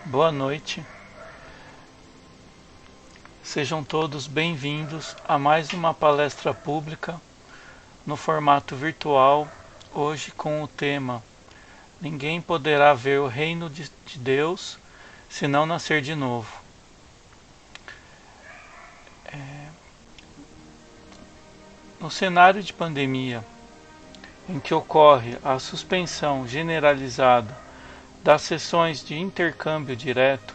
Boa noite, sejam todos bem-vindos a mais uma palestra pública no formato virtual, hoje com o tema Ninguém poderá ver o reino de Deus se não nascer de novo. No cenário de pandemia, em que ocorre a suspensão generalizada das sessões de intercâmbio direto,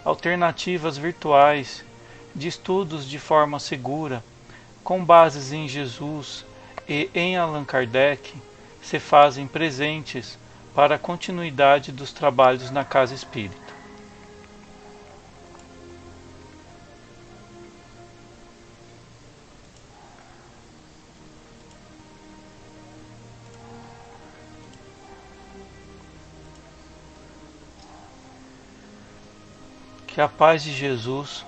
alternativas virtuais de estudos de forma segura, com bases em Jesus e em Allan Kardec, se fazem presentes para a continuidade dos trabalhos na Casa Espírita. Que a paz de Jesus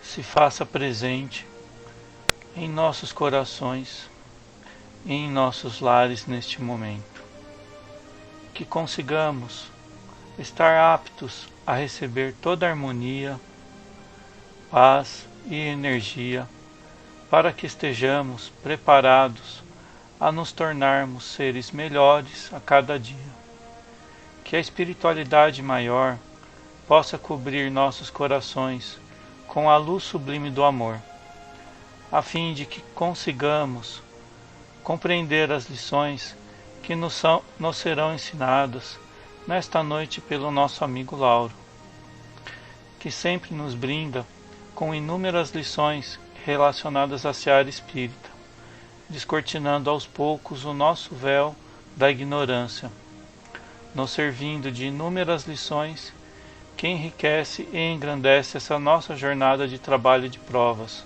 se faça presente em nossos corações e em nossos lares neste momento. Que consigamos estar aptos a receber toda a harmonia, paz e energia para que estejamos preparados a nos tornarmos seres melhores a cada dia. Que a espiritualidade maior possa cobrir nossos corações com a luz sublime do amor, a fim de que consigamos compreender as lições que nos serão ensinadas nesta noite pelo nosso amigo Lauro, que sempre nos brinda com inúmeras lições relacionadas à seara espírita, descortinando aos poucos o nosso véu da ignorância, nos servindo de inúmeras lições que enriquece e engrandece essa nossa jornada de trabalho e de provas,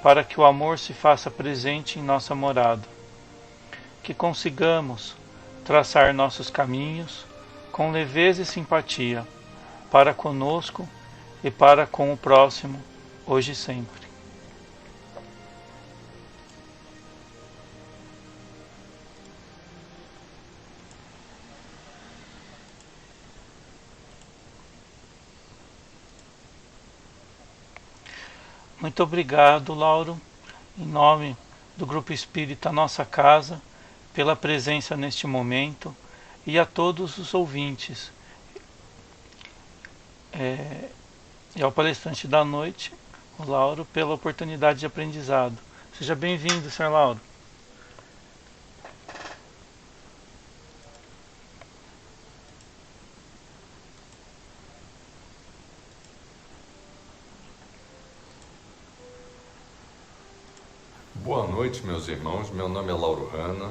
para que o amor se faça presente em nossa morada, que consigamos traçar nossos caminhos com leveza e simpatia, para conosco e para com o próximo, hoje e sempre. Muito obrigado, Lauro, em nome do Grupo Espírita Nossa Casa, pela presença neste momento, e a todos os ouvintes. E ao palestrante da noite, o Lauro, pela oportunidade de aprendizado. Seja bem-vindo, Sr. Lauro. Boa noite, meus irmãos. Meu nome é Lauro Hanna.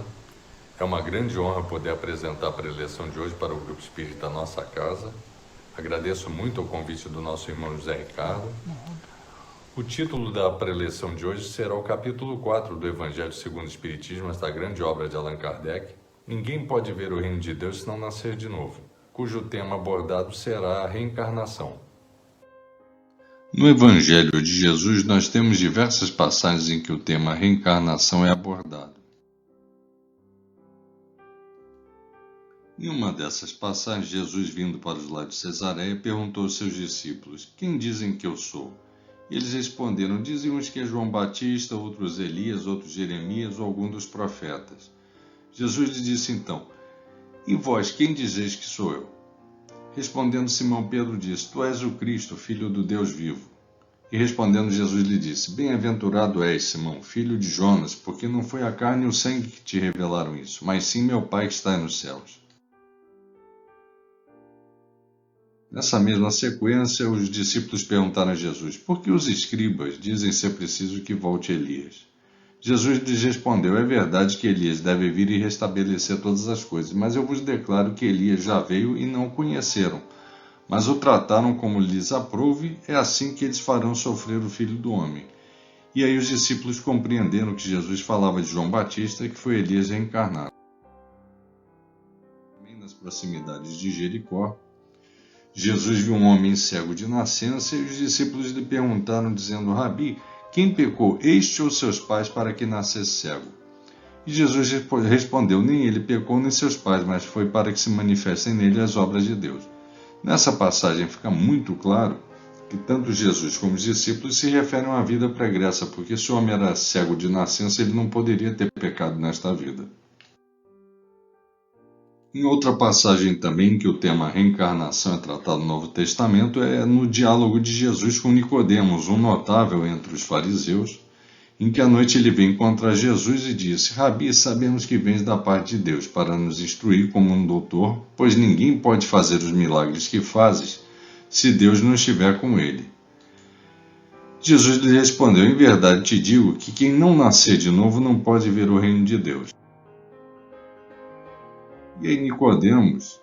É uma grande honra poder apresentar a preleção de hoje para o Grupo Espírita Nossa Casa. Agradeço muito o convite do nosso irmão José Ricardo. O título da preleção de hoje será o capítulo 4 do Evangelho segundo o Espiritismo, esta grande obra de Allan Kardec. Ninguém pode ver o reino de Deus se não nascer de novo, cujo tema abordado será a reencarnação. No Evangelho de Jesus, nós temos diversas passagens em que o tema reencarnação é abordado. Em uma dessas passagens, Jesus, vindo para os lados de Cesareia, perguntou aos seus discípulos: quem dizem que eu sou? E eles responderam: dizem uns que é João Batista, outros Elias, outros Jeremias ou algum dos profetas. Jesus lhe disse então: e vós, quem dizeis que sou eu? Respondendo Simão Pedro disse: tu és o Cristo, filho do Deus vivo. E respondendo Jesus lhe disse: bem-aventurado és, Simão, filho de Jonas, porque não foi a carne e o sangue que te revelaram isso, mas sim meu Pai que está nos céus. Nessa mesma sequência, os discípulos perguntaram a Jesus: por que os escribas dizem ser preciso que volte Elias? Jesus lhes respondeu: é verdade que Elias deve vir e restabelecer todas as coisas, mas eu vos declaro que Elias já veio e não o conheceram, mas o trataram como lhes aprouve, é assim que eles farão sofrer o Filho do Homem. E aí os discípulos compreenderam que Jesus falava de João Batista e que foi Elias reencarnado. Também nas proximidades de Jericó, Jesus viu um homem cego de nascença e os discípulos lhe perguntaram, dizendo: Rabi, quem pecou, este ou seus pais, para que nascesse cego? E Jesus respondeu: nem ele pecou, nem seus pais, mas foi para que se manifestem nele as obras de Deus. Nessa passagem fica muito claro que tanto Jesus como os discípulos se referem a uma vida pregressa, porque se o homem era cego de nascença, ele não poderia ter pecado nesta vida. Em outra passagem também que o tema reencarnação é tratado no Novo Testamento é no diálogo de Jesus com Nicodemos, um notável entre os fariseus, em que à noite ele vem encontrar Jesus e disse: Rabi, sabemos que vens da parte de Deus para nos instruir como um doutor, pois ninguém pode fazer os milagres que fazes se Deus não estiver com ele. Jesus lhe respondeu: Em verdade te digo que quem não nascer de novo não pode ver o reino de Deus. E aí Nicodemos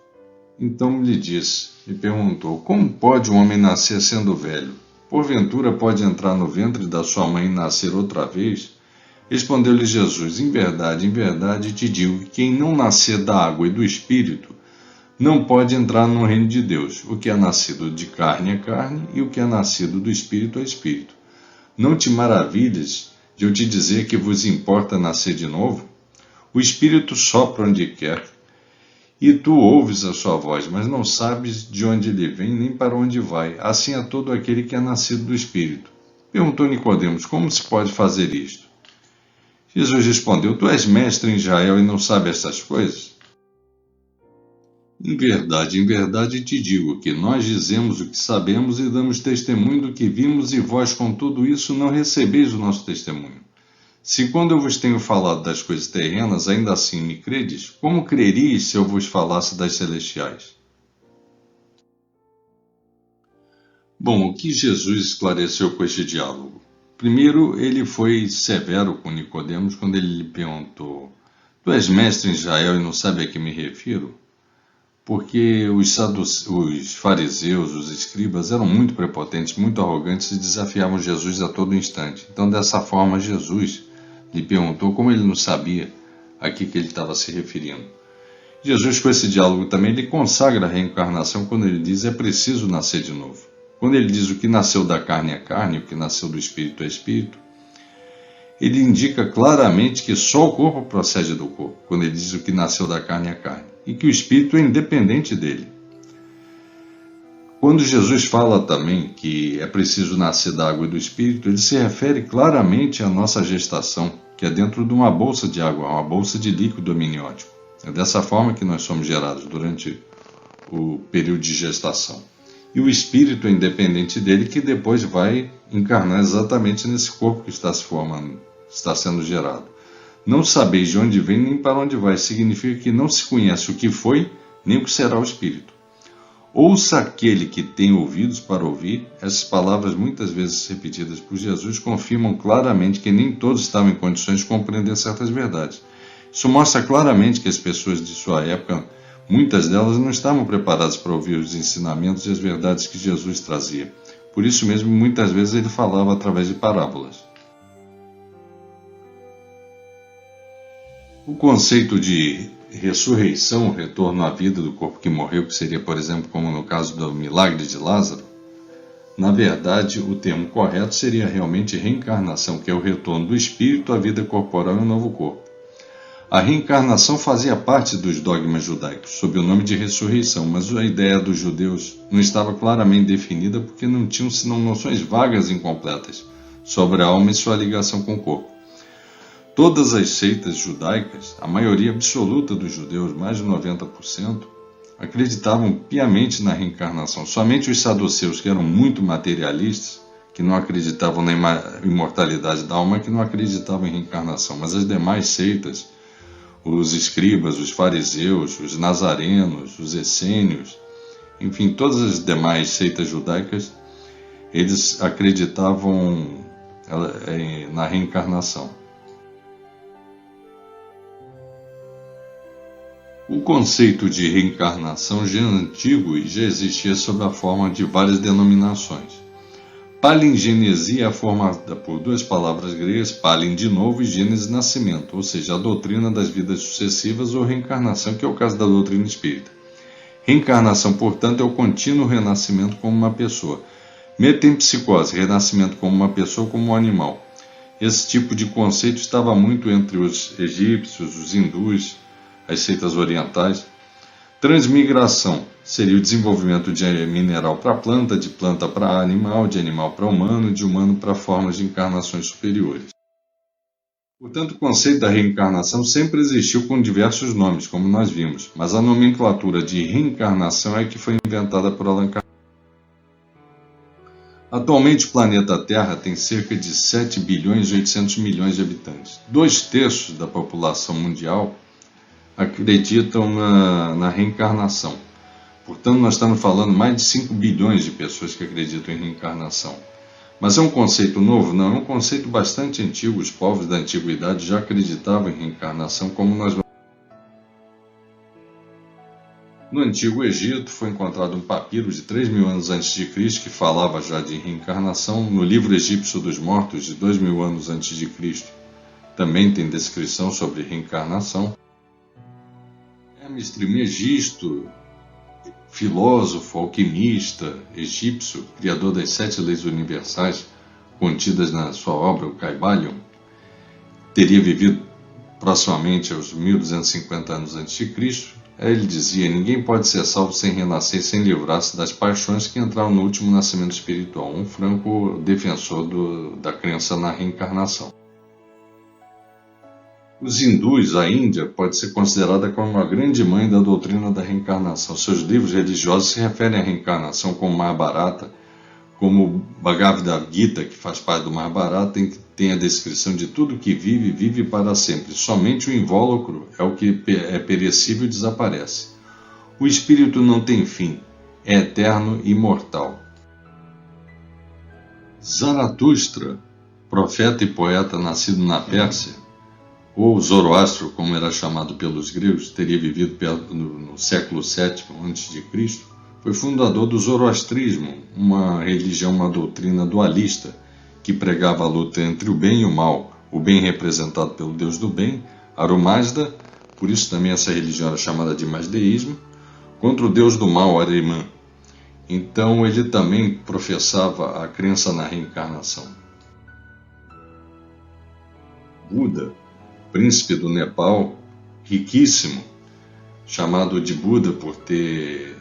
então lhe disse e perguntou: Como pode um homem nascer sendo velho? Porventura pode entrar no ventre da sua mãe e nascer outra vez? Respondeu-lhe Jesus: em verdade te digo que quem não nascer da água e do Espírito não pode entrar no reino de Deus. O que é nascido de carne é carne, e o que é nascido do Espírito é Espírito. Não te maravilhes de eu te dizer que vos importa nascer de novo? O Espírito sopra onde quer, e tu ouves a sua voz, mas não sabes de onde ele vem nem para onde vai. Assim é todo aquele que é nascido do Espírito. Perguntou Nicodemos: Como se pode fazer isto? Jesus respondeu: Tu és mestre em Israel e não sabes estas coisas? Em verdade te digo que nós dizemos o que sabemos e damos testemunho do que vimos, e vós com tudo isso não recebeis o nosso testemunho. Se quando eu vos tenho falado das coisas terrenas, ainda assim me credes, como creríeis se eu vos falasse das celestiais? Bom, o que Jesus esclareceu com este diálogo? Primeiro, ele foi severo com Nicodemos quando ele lhe perguntou: Tu és mestre em Israel e não sabe a que me refiro? Porque os fariseus, os escribas, eram muito prepotentes, muito arrogantes e desafiavam Jesus a todo instante. Então, dessa forma, Jesus lhe perguntou como ele não sabia a que ele estava se referindo. Jesus, com esse diálogo também, ele consagra a reencarnação quando ele diz: é preciso nascer de novo. Quando ele diz o que nasceu da carne é carne, o que nasceu do espírito é espírito, ele indica claramente que só o corpo procede do corpo, quando ele diz o que nasceu da carne é carne, e que o espírito é independente dele. Quando Jesus fala também que é preciso nascer da água e do espírito, ele se refere claramente à nossa gestação, que é dentro de uma bolsa de água, uma bolsa de líquido amniótico. É dessa forma que nós somos gerados durante o período de gestação. E o espírito é independente dele, que depois vai encarnar exatamente nesse corpo que está se formando, está sendo gerado. Não sabeis de onde vem nem para onde vai, significa que não se conhece o que foi, nem o que será o espírito. Ouça aquele que tem ouvidos para ouvir. Essas palavras, muitas vezes repetidas por Jesus, confirmam claramente que nem todos estavam em condições de compreender certas verdades. Isso mostra claramente que as pessoas de sua época, muitas delas, não estavam preparadas para ouvir os ensinamentos e as verdades que Jesus trazia. Por isso mesmo, muitas vezes ele falava através de parábolas. O conceito de ressurreição, retorno à vida do corpo que morreu, que seria, por exemplo, como no caso do milagre de Lázaro, na verdade, o termo correto seria realmente reencarnação, que é o retorno do espírito à vida corporal em um novo corpo. A reencarnação fazia parte dos dogmas judaicos, sob o nome de ressurreição, mas a ideia dos judeus não estava claramente definida porque não tinham senão noções vagas e incompletas sobre a alma e sua ligação com o corpo. Todas as seitas judaicas, a maioria absoluta dos judeus, mais de 90%, acreditavam piamente na reencarnação. Somente os saduceus, que eram muito materialistas, que não acreditavam na imortalidade da alma, que não acreditavam em reencarnação. Mas as demais seitas, os escribas, os fariseus, os nazarenos, os essênios, enfim, todas as demais seitas judaicas, eles acreditavam na reencarnação. O conceito de reencarnação já é antigo e já existia sob a forma de várias denominações. Palingenesia é formada por duas palavras gregas, palin de novo e gênese nascimento, ou seja, a doutrina das vidas sucessivas ou reencarnação, que é o caso da doutrina espírita. Reencarnação, portanto, é o contínuo renascimento como uma pessoa. Metempsicose, renascimento como uma pessoa ou como um animal. Esse tipo de conceito estava muito entre os egípcios, os hindus, as seitas orientais. Transmigração seria o desenvolvimento de mineral para planta, de planta para animal, de animal para humano, de humano para formas de encarnações superiores. Portanto, o conceito da reencarnação sempre existiu com diversos nomes, como nós vimos, mas a nomenclatura de reencarnação é que foi inventada por Allan Kardec. Atualmente, o planeta Terra tem cerca de 7 bilhões e 800 milhões de habitantes. 2/3 da população mundial acreditam na reencarnação. Portanto, nós estamos falando mais de 5 bilhões de pessoas que acreditam em reencarnação. Mas é um conceito novo? Não, é um conceito bastante antigo. Os povos da antiguidade já acreditavam em reencarnação, como nós vamos. No Antigo Egito foi encontrado um papiro de 3.000 anos antes de Cristo que falava já de reencarnação. No livro egípcio dos mortos, de 2.000 anos antes de Cristo, também tem descrição sobre reencarnação. Hermes Trismegisto, filósofo, alquimista egípcio, criador das 7 leis universais contidas na sua obra, o Kybalion, teria vivido proximamente aos 1250 anos antes de Cristo. Ele dizia: ninguém pode ser salvo sem renascer, sem livrar-se das paixões que entraram no último nascimento espiritual. Um franco defensor da crença na reencarnação. Os hindus, a Índia, pode ser considerada como uma grande mãe da doutrina da reencarnação. Seus livros religiosos se referem à reencarnação como Mahabharata, como o Bhagavad Gita, que faz parte do Mahabharata, tem a descrição de tudo que vive, vive para sempre. Somente o invólucro é o que é perecível e desaparece. O espírito não tem fim, é eterno e imortal. Zaratustra, profeta e poeta nascido na Pérsia, ou Zoroastro, como era chamado pelos gregos, teria vivido no século VII a.C., foi fundador do zoroastrismo, uma religião, uma doutrina dualista, que pregava a luta entre o bem e o mal, o bem representado pelo deus do bem, Ahura Mazda, por isso também essa religião era chamada de Mazdeísmo, contra o deus do mal, Ahriman. Então ele também professava a crença na reencarnação. Buda, príncipe do Nepal, riquíssimo, chamado de Buda por ter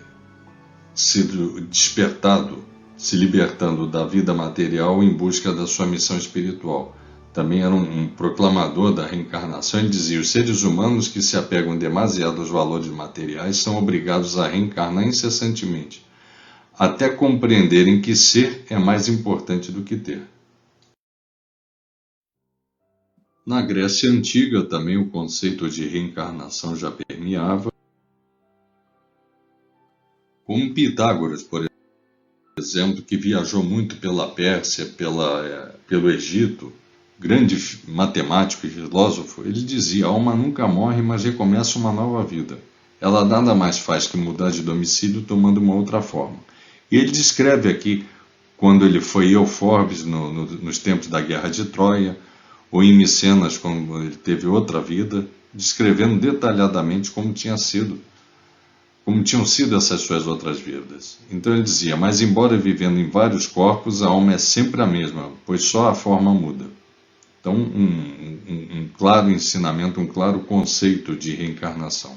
sido despertado, se libertando da vida material em busca da sua missão espiritual. Também era um proclamador da reencarnação. Ele dizia: os seres humanos que se apegam demasiado aos valores materiais são obrigados a reencarnar incessantemente, até compreenderem que ser é mais importante do que ter. Na Grécia Antiga também o conceito de reencarnação já permeava, como Pitágoras, por exemplo, que viajou muito pela Pérsia, pelo Egito, grande matemático e filósofo. Ele dizia: a alma nunca morre, mas recomeça uma nova vida. Ela nada mais faz que mudar de domicílio tomando uma outra forma. E ele descreve aqui, quando ele foi Eufórbes nos tempos da Guerra de Troia, ou em Micenas, quando ele teve outra vida, descrevendo detalhadamente como tinham sido essas suas outras vidas. Então ele dizia: mas embora vivendo em vários corpos, a alma é sempre a mesma, pois só a forma muda. Então, um claro ensinamento, um claro conceito de reencarnação.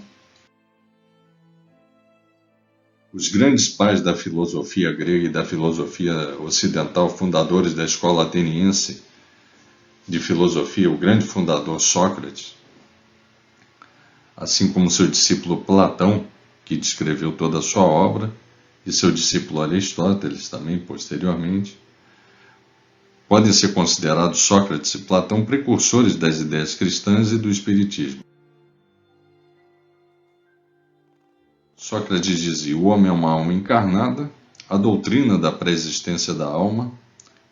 Os grandes pais da filosofia grega e da filosofia ocidental, fundadores da escola ateniense de filosofia, o grande fundador Sócrates, assim como seu discípulo Platão, que descreveu toda a sua obra, e seu discípulo Aristóteles também, posteriormente, podem ser considerados Sócrates e Platão precursores das ideias cristãs e do espiritismo. Sócrates dizia: o homem é uma alma encarnada, a doutrina da pré-existência da alma,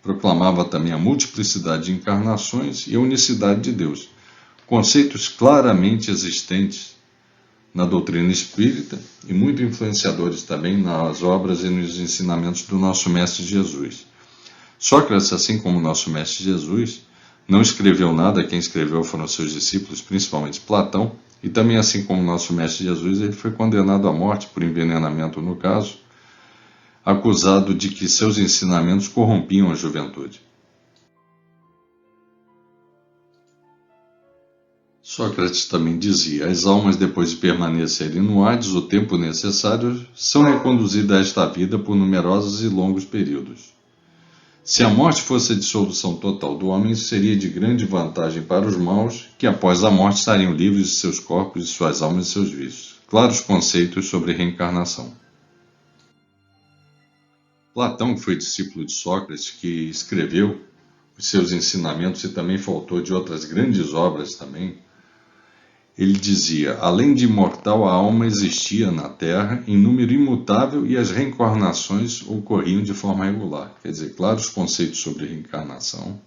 proclamava também a multiplicidade de encarnações e a unicidade de Deus, conceitos claramente existentes na doutrina espírita e muito influenciadores também nas obras e nos ensinamentos do nosso Mestre Jesus. Sócrates, assim como o nosso Mestre Jesus, não escreveu nada. Quem escreveu foram seus discípulos, principalmente Platão, e também, assim como o nosso Mestre Jesus, ele foi condenado à morte por envenenamento no caso, acusado de que seus ensinamentos corrompiam a juventude. Sócrates também dizia: as almas, depois de permanecerem no Hades o tempo necessário, são reconduzidas a esta vida por numerosos e longos períodos. Se a morte fosse a dissolução total do homem, isso seria de grande vantagem para os maus, que após a morte estariam livres de seus corpos, de suas almas e seus vícios. Claros conceitos sobre reencarnação. Platão, que foi discípulo de Sócrates, que escreveu os seus ensinamentos e também faltou de outras grandes obras também, ele dizia: além de imortal, a alma existia na Terra em número imutável e as reencarnações ocorriam de forma regular. Quer dizer, claros conceitos sobre reencarnação.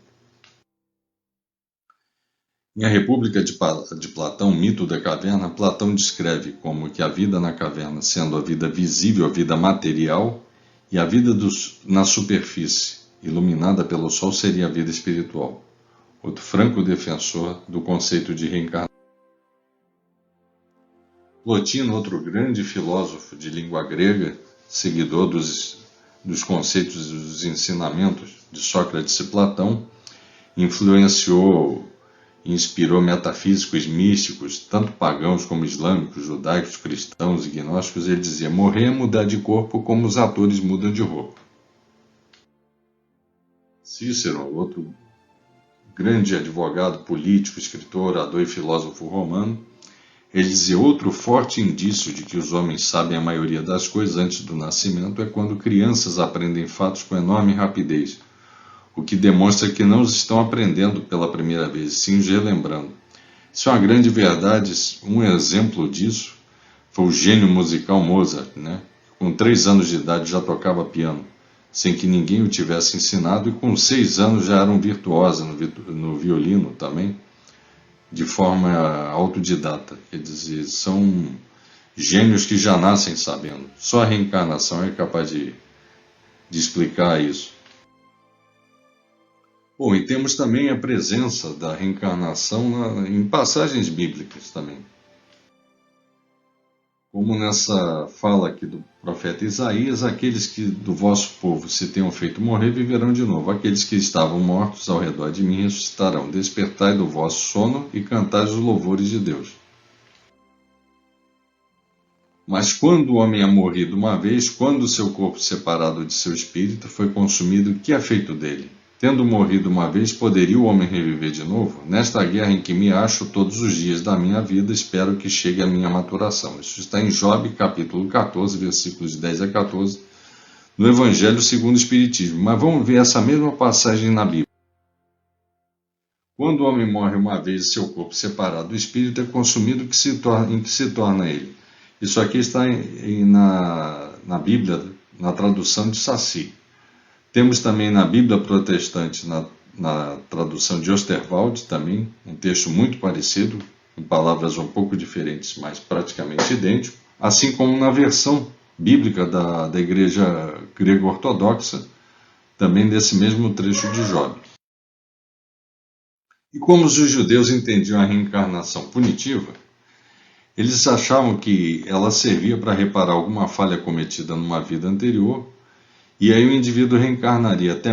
Em A República de Platão, Mito da Caverna, Platão descreve como que a vida na caverna, sendo a vida visível, a vida material, e a vida na superfície, iluminada pelo sol, seria a vida espiritual. Outro franco defensor do conceito de reencarnação. Plotino, outro grande filósofo de língua grega, seguidor dos conceitos e dos ensinamentos de Sócrates e Platão, influenciou e inspirou metafísicos místicos, tanto pagãos como islâmicos, judaicos, cristãos e gnósticos. Ele dizia: morrer é mudar de corpo como os atores mudam de roupa. Cícero, outro grande advogado, político, escritor, orador e filósofo romano, ele dizia: outro forte indício de que os homens sabem a maioria das coisas antes do nascimento é quando crianças aprendem fatos com enorme rapidez, o que demonstra que não os estão aprendendo pela primeira vez, sim os relembrando. Isso é uma grande verdade. Um exemplo disso foi o gênio musical Mozart, né? Com 3 anos de idade já tocava piano, sem que ninguém o tivesse ensinado, e com 6 anos já era um virtuoso no violino também, de forma autodidata. Quer dizer, são gênios que já nascem sabendo. Só a reencarnação é capaz de explicar isso. Bom, e temos também a presença da reencarnação em passagens bíblicas também. Como nessa fala aqui do profeta Isaías: aqueles que do vosso povo se tenham feito morrer viverão de novo. Aqueles que estavam mortos ao redor de mim ressuscitarão. Despertai do vosso sono e cantai os louvores de Deus. Mas quando o homem é morrido uma vez, quando o seu corpo separado de seu espírito foi consumido, o que é feito dele? Tendo morrido uma vez, poderia o homem reviver de novo? Nesta guerra em que me acho todos os dias da minha vida, espero que chegue a minha maturação. Isso está em Job, capítulo 14, versículos de 10 a 14, no Evangelho segundo o Espiritismo. Mas vamos ver essa mesma passagem na Bíblia. Quando o homem morre uma vez, seu corpo separado do espírito é consumido, em que se torna ele? Isso aqui está na Bíblia, na tradução de Saci. Temos também na Bíblia protestante, na tradução de Osterwald, também, um texto muito parecido, com palavras um pouco diferentes, mas praticamente idêntico, assim como na versão bíblica da Igreja Grego-Ortodoxa, também desse mesmo trecho de Job. E como os judeus entendiam a reencarnação punitiva, eles achavam que ela servia para reparar alguma falha cometida numa vida anterior, e aí o indivíduo reencarnaria, até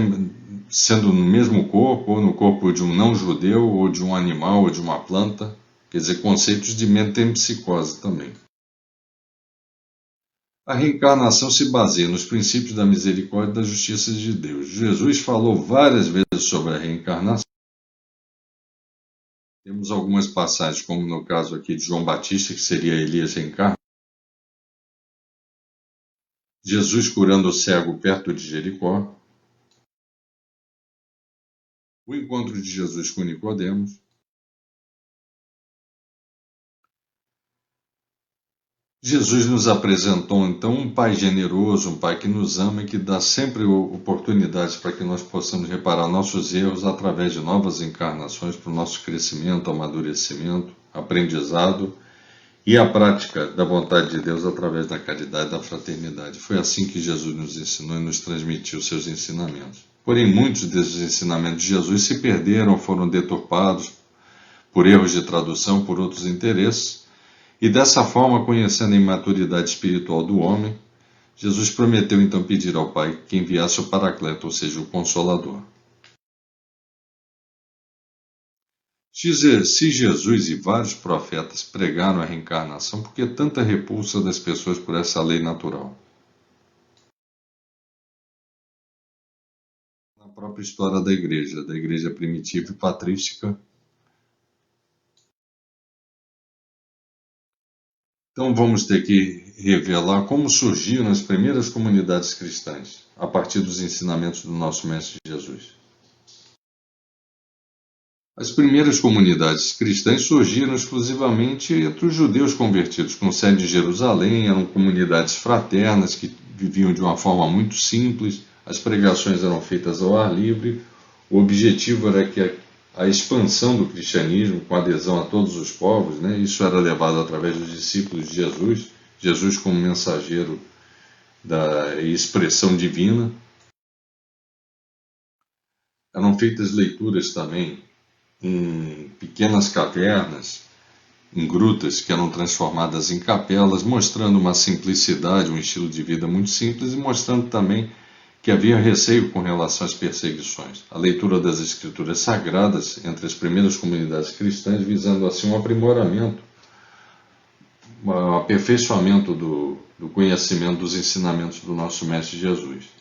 sendo no mesmo corpo, ou no corpo de um não-judeu, ou de um animal, ou de uma planta. Quer dizer, conceitos de metempsicose também. A reencarnação se baseia nos princípios da misericórdia e da justiça de Deus. Jesus falou várias vezes sobre a reencarnação. Temos algumas passagens, como no caso aqui de João Batista, que seria Elias reencarnado. Jesus curando o cego perto de Jericó. O encontro de Jesus com Nicodemos. Jesus nos apresentou então um Pai generoso, um Pai que nos ama e que dá sempre oportunidades para que nós possamos reparar nossos erros através de novas encarnações para o nosso crescimento, amadurecimento, aprendizado e a prática da vontade de Deus através da caridade e da fraternidade. Foi assim que Jesus nos ensinou e nos transmitiu seus ensinamentos. Porém, muitos desses ensinamentos de Jesus se perderam, foram deturpados por erros de tradução, por outros interesses, e dessa forma, conhecendo a imaturidade espiritual do homem, Jesus prometeu então pedir ao Pai que enviasse o Paracleto, ou seja, o Consolador. Se Jesus e vários profetas pregaram a reencarnação, por que tanta repulsa das pessoas por essa lei natural? Na própria história da igreja primitiva e patrística. Então vamos ter que revelar como surgiram as primeiras comunidades cristãs, a partir dos ensinamentos do nosso Mestre Jesus. As primeiras comunidades cristãs surgiram exclusivamente entre os judeus convertidos, com sede em Jerusalém, eram comunidades fraternas que viviam de uma forma muito simples, as pregações eram feitas ao ar livre, o objetivo era que a expansão do cristianismo, com adesão a todos os povos, né, isso era levado através dos discípulos de Jesus, Jesus como mensageiro da expressão divina. Eram feitas leituras também em pequenas cavernas, em grutas que eram transformadas em capelas, mostrando uma simplicidade, um estilo de vida muito simples e mostrando também que havia receio com relação às perseguições. A leitura das escrituras sagradas entre as primeiras comunidades cristãs, visando assim um aprimoramento, um aperfeiçoamento do conhecimento dos ensinamentos do nosso Mestre Jesus.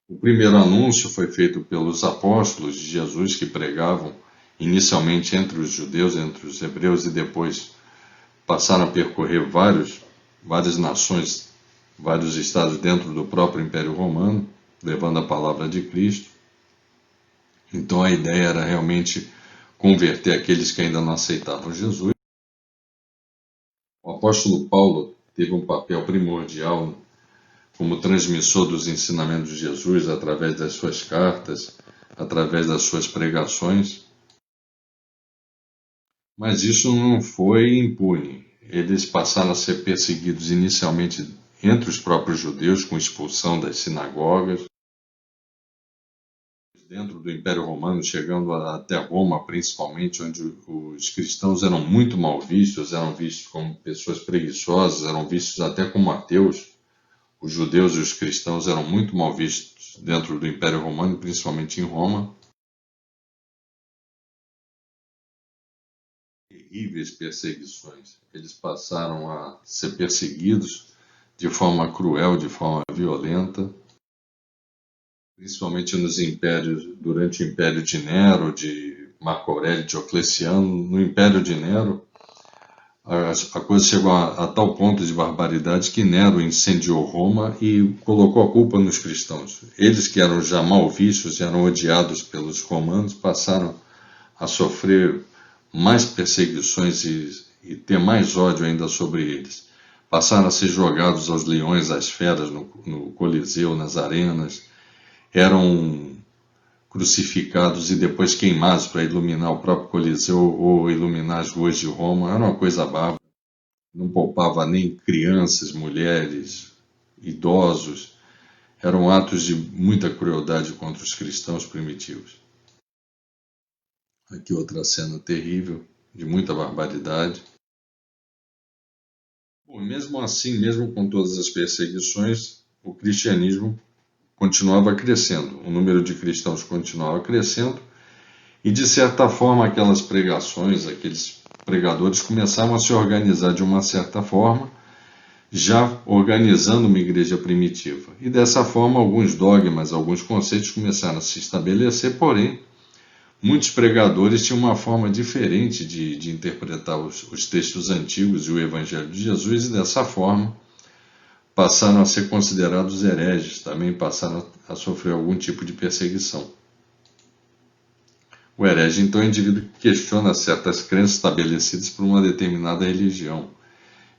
O primeiro anúncio foi feito pelos apóstolos de Jesus, que pregavam inicialmente entre os judeus, entre os hebreus, e depois passaram a percorrer várias nações, vários estados dentro do próprio Império Romano, levando a palavra de Cristo. Então a ideia era realmente converter aqueles que ainda não aceitavam Jesus. O apóstolo Paulo teve um papel primordial como transmissor dos ensinamentos de Jesus através das suas cartas, através das suas pregações. Mas isso não foi impune. Eles passaram a ser perseguidos inicialmente entre os próprios judeus, com expulsão das sinagogas, dentro do Império Romano, chegando até Roma, principalmente, onde os cristãos eram muito mal vistos, eram vistos como pessoas preguiçosas, eram vistos até como ateus. Os judeus e os cristãos eram muito mal vistos dentro do Império Romano, principalmente em Roma. Terríveis perseguições. Eles passaram a ser perseguidos de forma cruel, de forma violenta, principalmente nos impérios, durante o Império de Nero, de Marco Aurélio e Diocleciano. No Império de Nero, a coisa chegou a tal ponto de barbaridade que Nero incendiou Roma e colocou a culpa nos cristãos. Eles, que eram já mal vistos, eram odiados pelos romanos, passaram a sofrer mais perseguições e ter mais ódio ainda sobre eles. Passaram a ser jogados aos leões, às feras, no Coliseu, nas arenas. Eram crucificados e depois queimados para iluminar o próprio Coliseu ou iluminar as ruas de Roma. Era uma coisa bárbara. Não poupava nem crianças, mulheres, idosos. Eram atos de muita crueldade contra os cristãos primitivos. Aqui outra cena terrível, de muita barbaridade. Bom, mesmo assim, mesmo com todas as perseguições, o cristianismo continuava crescendo, o número de cristãos continuava crescendo e, de certa forma, aquelas pregações, aqueles pregadores começavam a se organizar de uma certa forma, já organizando uma igreja primitiva. E dessa forma, alguns dogmas, alguns conceitos começaram a se estabelecer, porém, muitos pregadores tinham uma forma diferente de interpretar os textos antigos e o Evangelho de Jesus, e dessa forma passaram a ser considerados hereges, também passaram a sofrer algum tipo de perseguição. O herege, então, é o indivíduo que questiona certas crenças estabelecidas por uma determinada religião.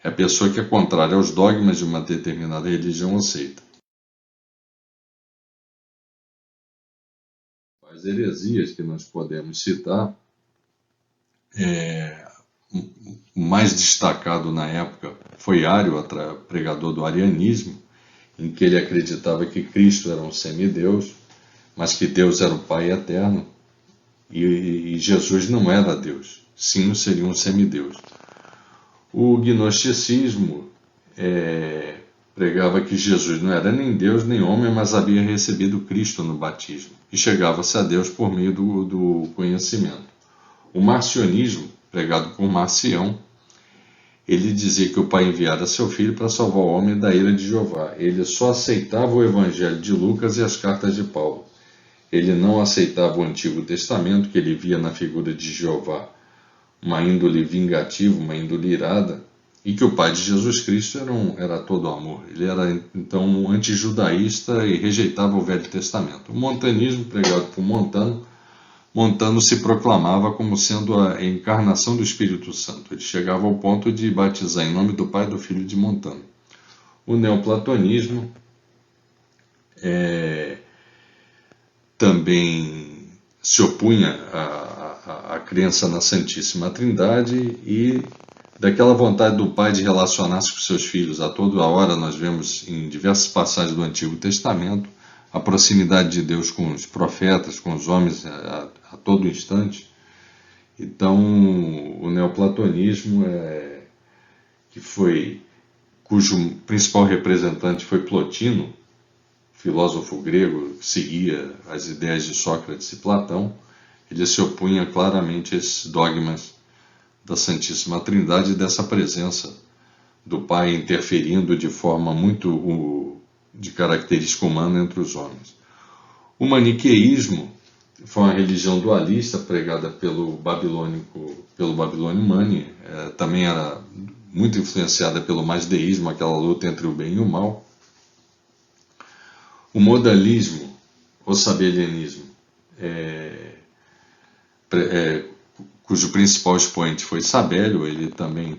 É a pessoa que é contrária aos dogmas de uma determinada religião ou seita. As heresias que nós podemos citar, o mais destacado na época foi Ário, pregador do arianismo, em que ele acreditava que Cristo era um semideus, mas que Deus era o Pai eterno e Jesus não era Deus, sim seria um semideus. O gnosticismo pregava que Jesus não era nem Deus nem homem, mas havia recebido Cristo no batismo e chegava-se a Deus por meio do conhecimento. O marcionismo, pregado por Marcião, ele dizia que o Pai enviara seu Filho para salvar o homem da ira de Jeová. Ele só aceitava o Evangelho de Lucas e as cartas de Paulo. Ele não aceitava o Antigo Testamento, que ele via na figura de Jeová uma índole vingativa, uma índole irada, e que o Pai de Jesus Cristo era todo amor. Ele era, então, um antijudaísta e rejeitava o Velho Testamento. O montanismo, pregado por Montano se proclamava como sendo a encarnação do Espírito Santo. Ele chegava ao ponto de batizar em nome do Pai e do Filho de Montano. O neoplatonismo também se opunha à crença na Santíssima Trindade e daquela vontade do Pai de relacionar-se com seus filhos. A toda hora nós vemos em diversas passagens do Antigo Testamento a proximidade de Deus com os profetas, com os homens a todo instante. Então, o neoplatonismo, cujo principal representante foi Plotino, filósofo grego que seguia as ideias de Sócrates e Platão, ele se opunha claramente a esses dogmas da Santíssima Trindade e dessa presença do Pai interferindo de forma muito de característica humana entre os homens. O maniqueísmo foi uma religião dualista pregada pelo Babilônio Mani, também era muito influenciada pelo mazdeísmo, aquela luta entre o bem e o mal. O modalismo, ou sabelianismo, cujo principal expoente foi Sabélio, ele também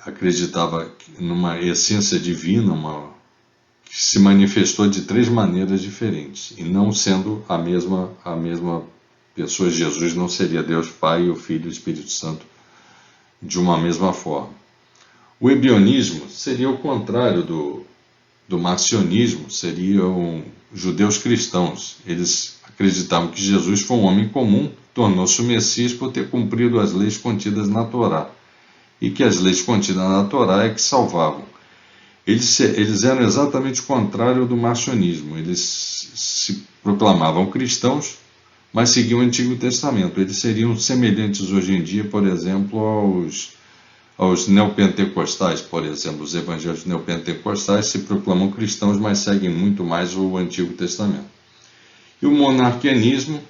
acreditava numa essência divina, que se manifestou de três maneiras diferentes, e não sendo a mesma pessoa. Jesus não seria Deus Pai, o Filho e o Espírito Santo de uma mesma forma. O ebionismo seria o contrário do marcionismo, seriam judeus cristãos. Eles acreditavam que Jesus foi um homem comum, tornou-se o Messias por ter cumprido as leis contidas na Torá, e que as leis contidas na Torá é que salvavam. Eles eram exatamente o contrário do marcionismo. Eles se proclamavam cristãos, mas seguiam o Antigo Testamento. Eles seriam semelhantes hoje em dia, por exemplo, aos neopentecostais, por exemplo. Os evangelhos neopentecostais se proclamam cristãos, mas seguem muito mais o Antigo Testamento. E o monarquianismo,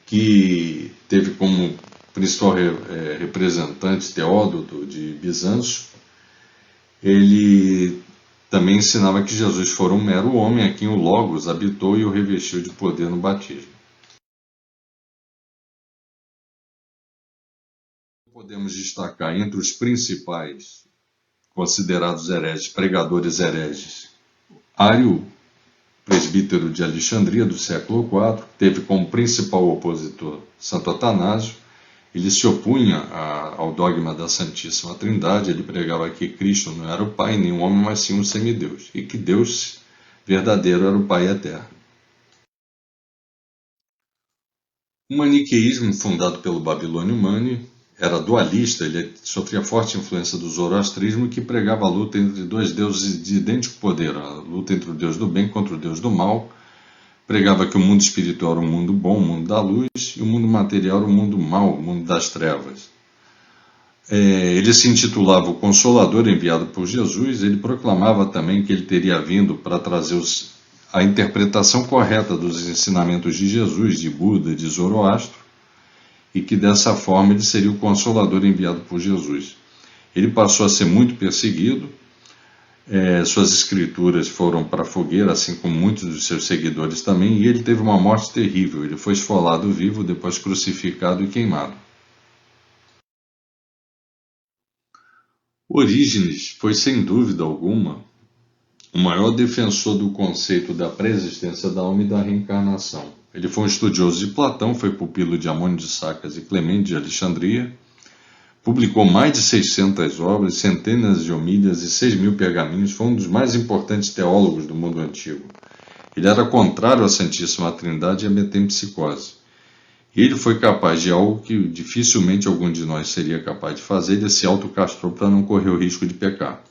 que teve como principal representante Teódoto de Bizâncio, ele também ensinava que Jesus fora um mero homem a quem o Logos habitou e o revestiu de poder no batismo. Podemos destacar entre os principais considerados hereges, pregadores hereges, Ário, presbítero de Alexandria do século IV, teve como principal opositor Santo Atanásio. Ele se opunha ao dogma da Santíssima Trindade. Ele pregava que Cristo não era o Pai nem o homem, mas sim um semideus, e que Deus verdadeiro era o Pai eterno. O maniqueísmo, fundado pelo Babilônio Mani, era dualista. Ele sofria forte influência do zoroastrismo, que pregava a luta entre dois deuses de idêntico poder, a luta entre o Deus do bem contra o Deus do mal. Pregava que o mundo espiritual era o mundo bom, o mundo da luz, e o mundo material era o mundo mau, o mundo das trevas. Ele se intitulava o Consolador enviado por Jesus. Ele proclamava também que ele teria vindo para trazer a interpretação correta dos ensinamentos de Jesus, de Buda, de Zoroastro, e que dessa forma ele seria o Consolador enviado por Jesus. Ele passou a ser muito perseguido. Suas escrituras foram para a fogueira, assim como muitos dos seus seguidores também, e ele teve uma morte terrível. Ele foi esfolado vivo, depois crucificado e queimado. Orígenes foi, sem dúvida alguma, o maior defensor do conceito da pré-existência da alma e da reencarnação. Ele foi um estudioso de Platão, foi pupilo de Amônio de Sacas e Clemente de Alexandria. Publicou mais de 600 obras, centenas de homílias e 6.000 pergaminhos. Foi um dos mais importantes teólogos do mundo antigo. Ele era contrário à Santíssima Trindade e à metempsicose. E ele foi capaz de algo que dificilmente algum de nós seria capaz de fazer. Ele se autocastrou para não correr o risco de pecar.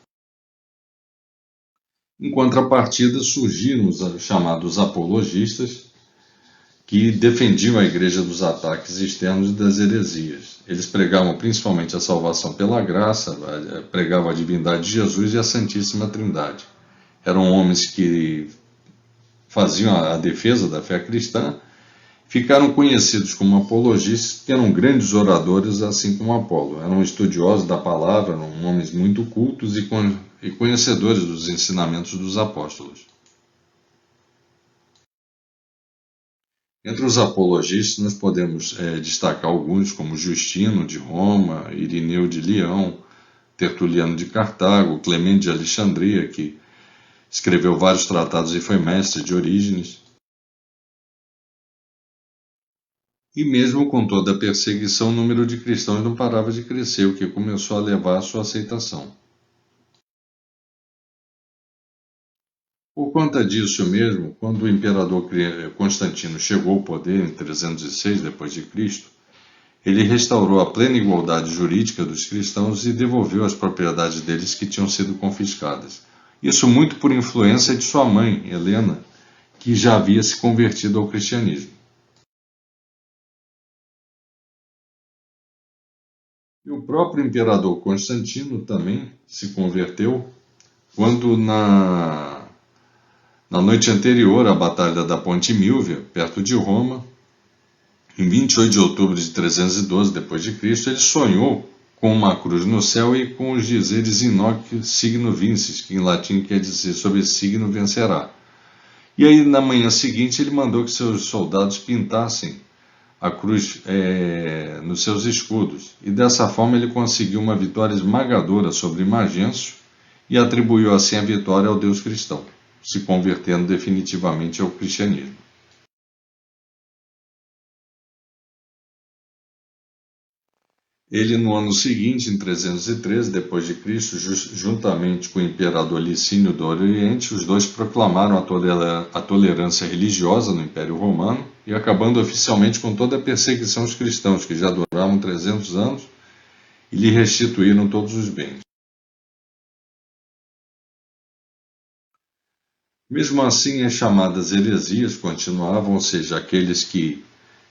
Em contrapartida, surgiram os chamados apologistas, que defendiam a igreja dos ataques externos e das heresias. Eles pregavam principalmente a salvação pela graça, pregavam a divindade de Jesus e a Santíssima Trindade. Eram homens que faziam a defesa da fé cristã, ficaram conhecidos como apologistas, que eram grandes oradores, assim como Apolo. Eram estudiosos da palavra, eram homens muito cultos e conhecedores dos ensinamentos dos apóstolos. Entre os apologistas, nós podemos destacar alguns, como Justino de Roma, Irineu de Leão, Tertuliano de Cartago, Clemente de Alexandria, que escreveu vários tratados e foi mestre de Orígenes. E mesmo com toda a perseguição, o número de cristãos não parava de crescer, o que começou a levar à sua aceitação. Por conta disso mesmo, quando o imperador Constantino chegou ao poder em 306 d.C., ele restaurou a plena igualdade jurídica dos cristãos e devolveu as propriedades deles que tinham sido confiscadas. Isso muito por influência de sua mãe, Helena, que já havia se convertido ao cristianismo. E o próprio imperador Constantino também se converteu quando na noite anterior à Batalha da Ponte Milvia, perto de Roma, em 28 de outubro de 312 d.C., ele sonhou com uma cruz no céu e com os dizeres in hoc signo vinces, que em latim quer dizer sobre signo vencerá. E aí, na manhã seguinte, ele mandou que seus soldados pintassem a cruz nos seus escudos, e dessa forma ele conseguiu uma vitória esmagadora sobre Magêncio e atribuiu assim a vitória ao Deus cristão, se convertendo definitivamente ao cristianismo. Ele, no ano seguinte, em 313 d.C., juntamente com o imperador Licínio do Oriente, os dois proclamaram a tolerância religiosa no Império Romano e acabando oficialmente com toda a perseguição aos cristãos, que já duravam 300 anos, e lhe restituíram todos os bens. Mesmo assim, as chamadas heresias continuavam, ou seja, aqueles que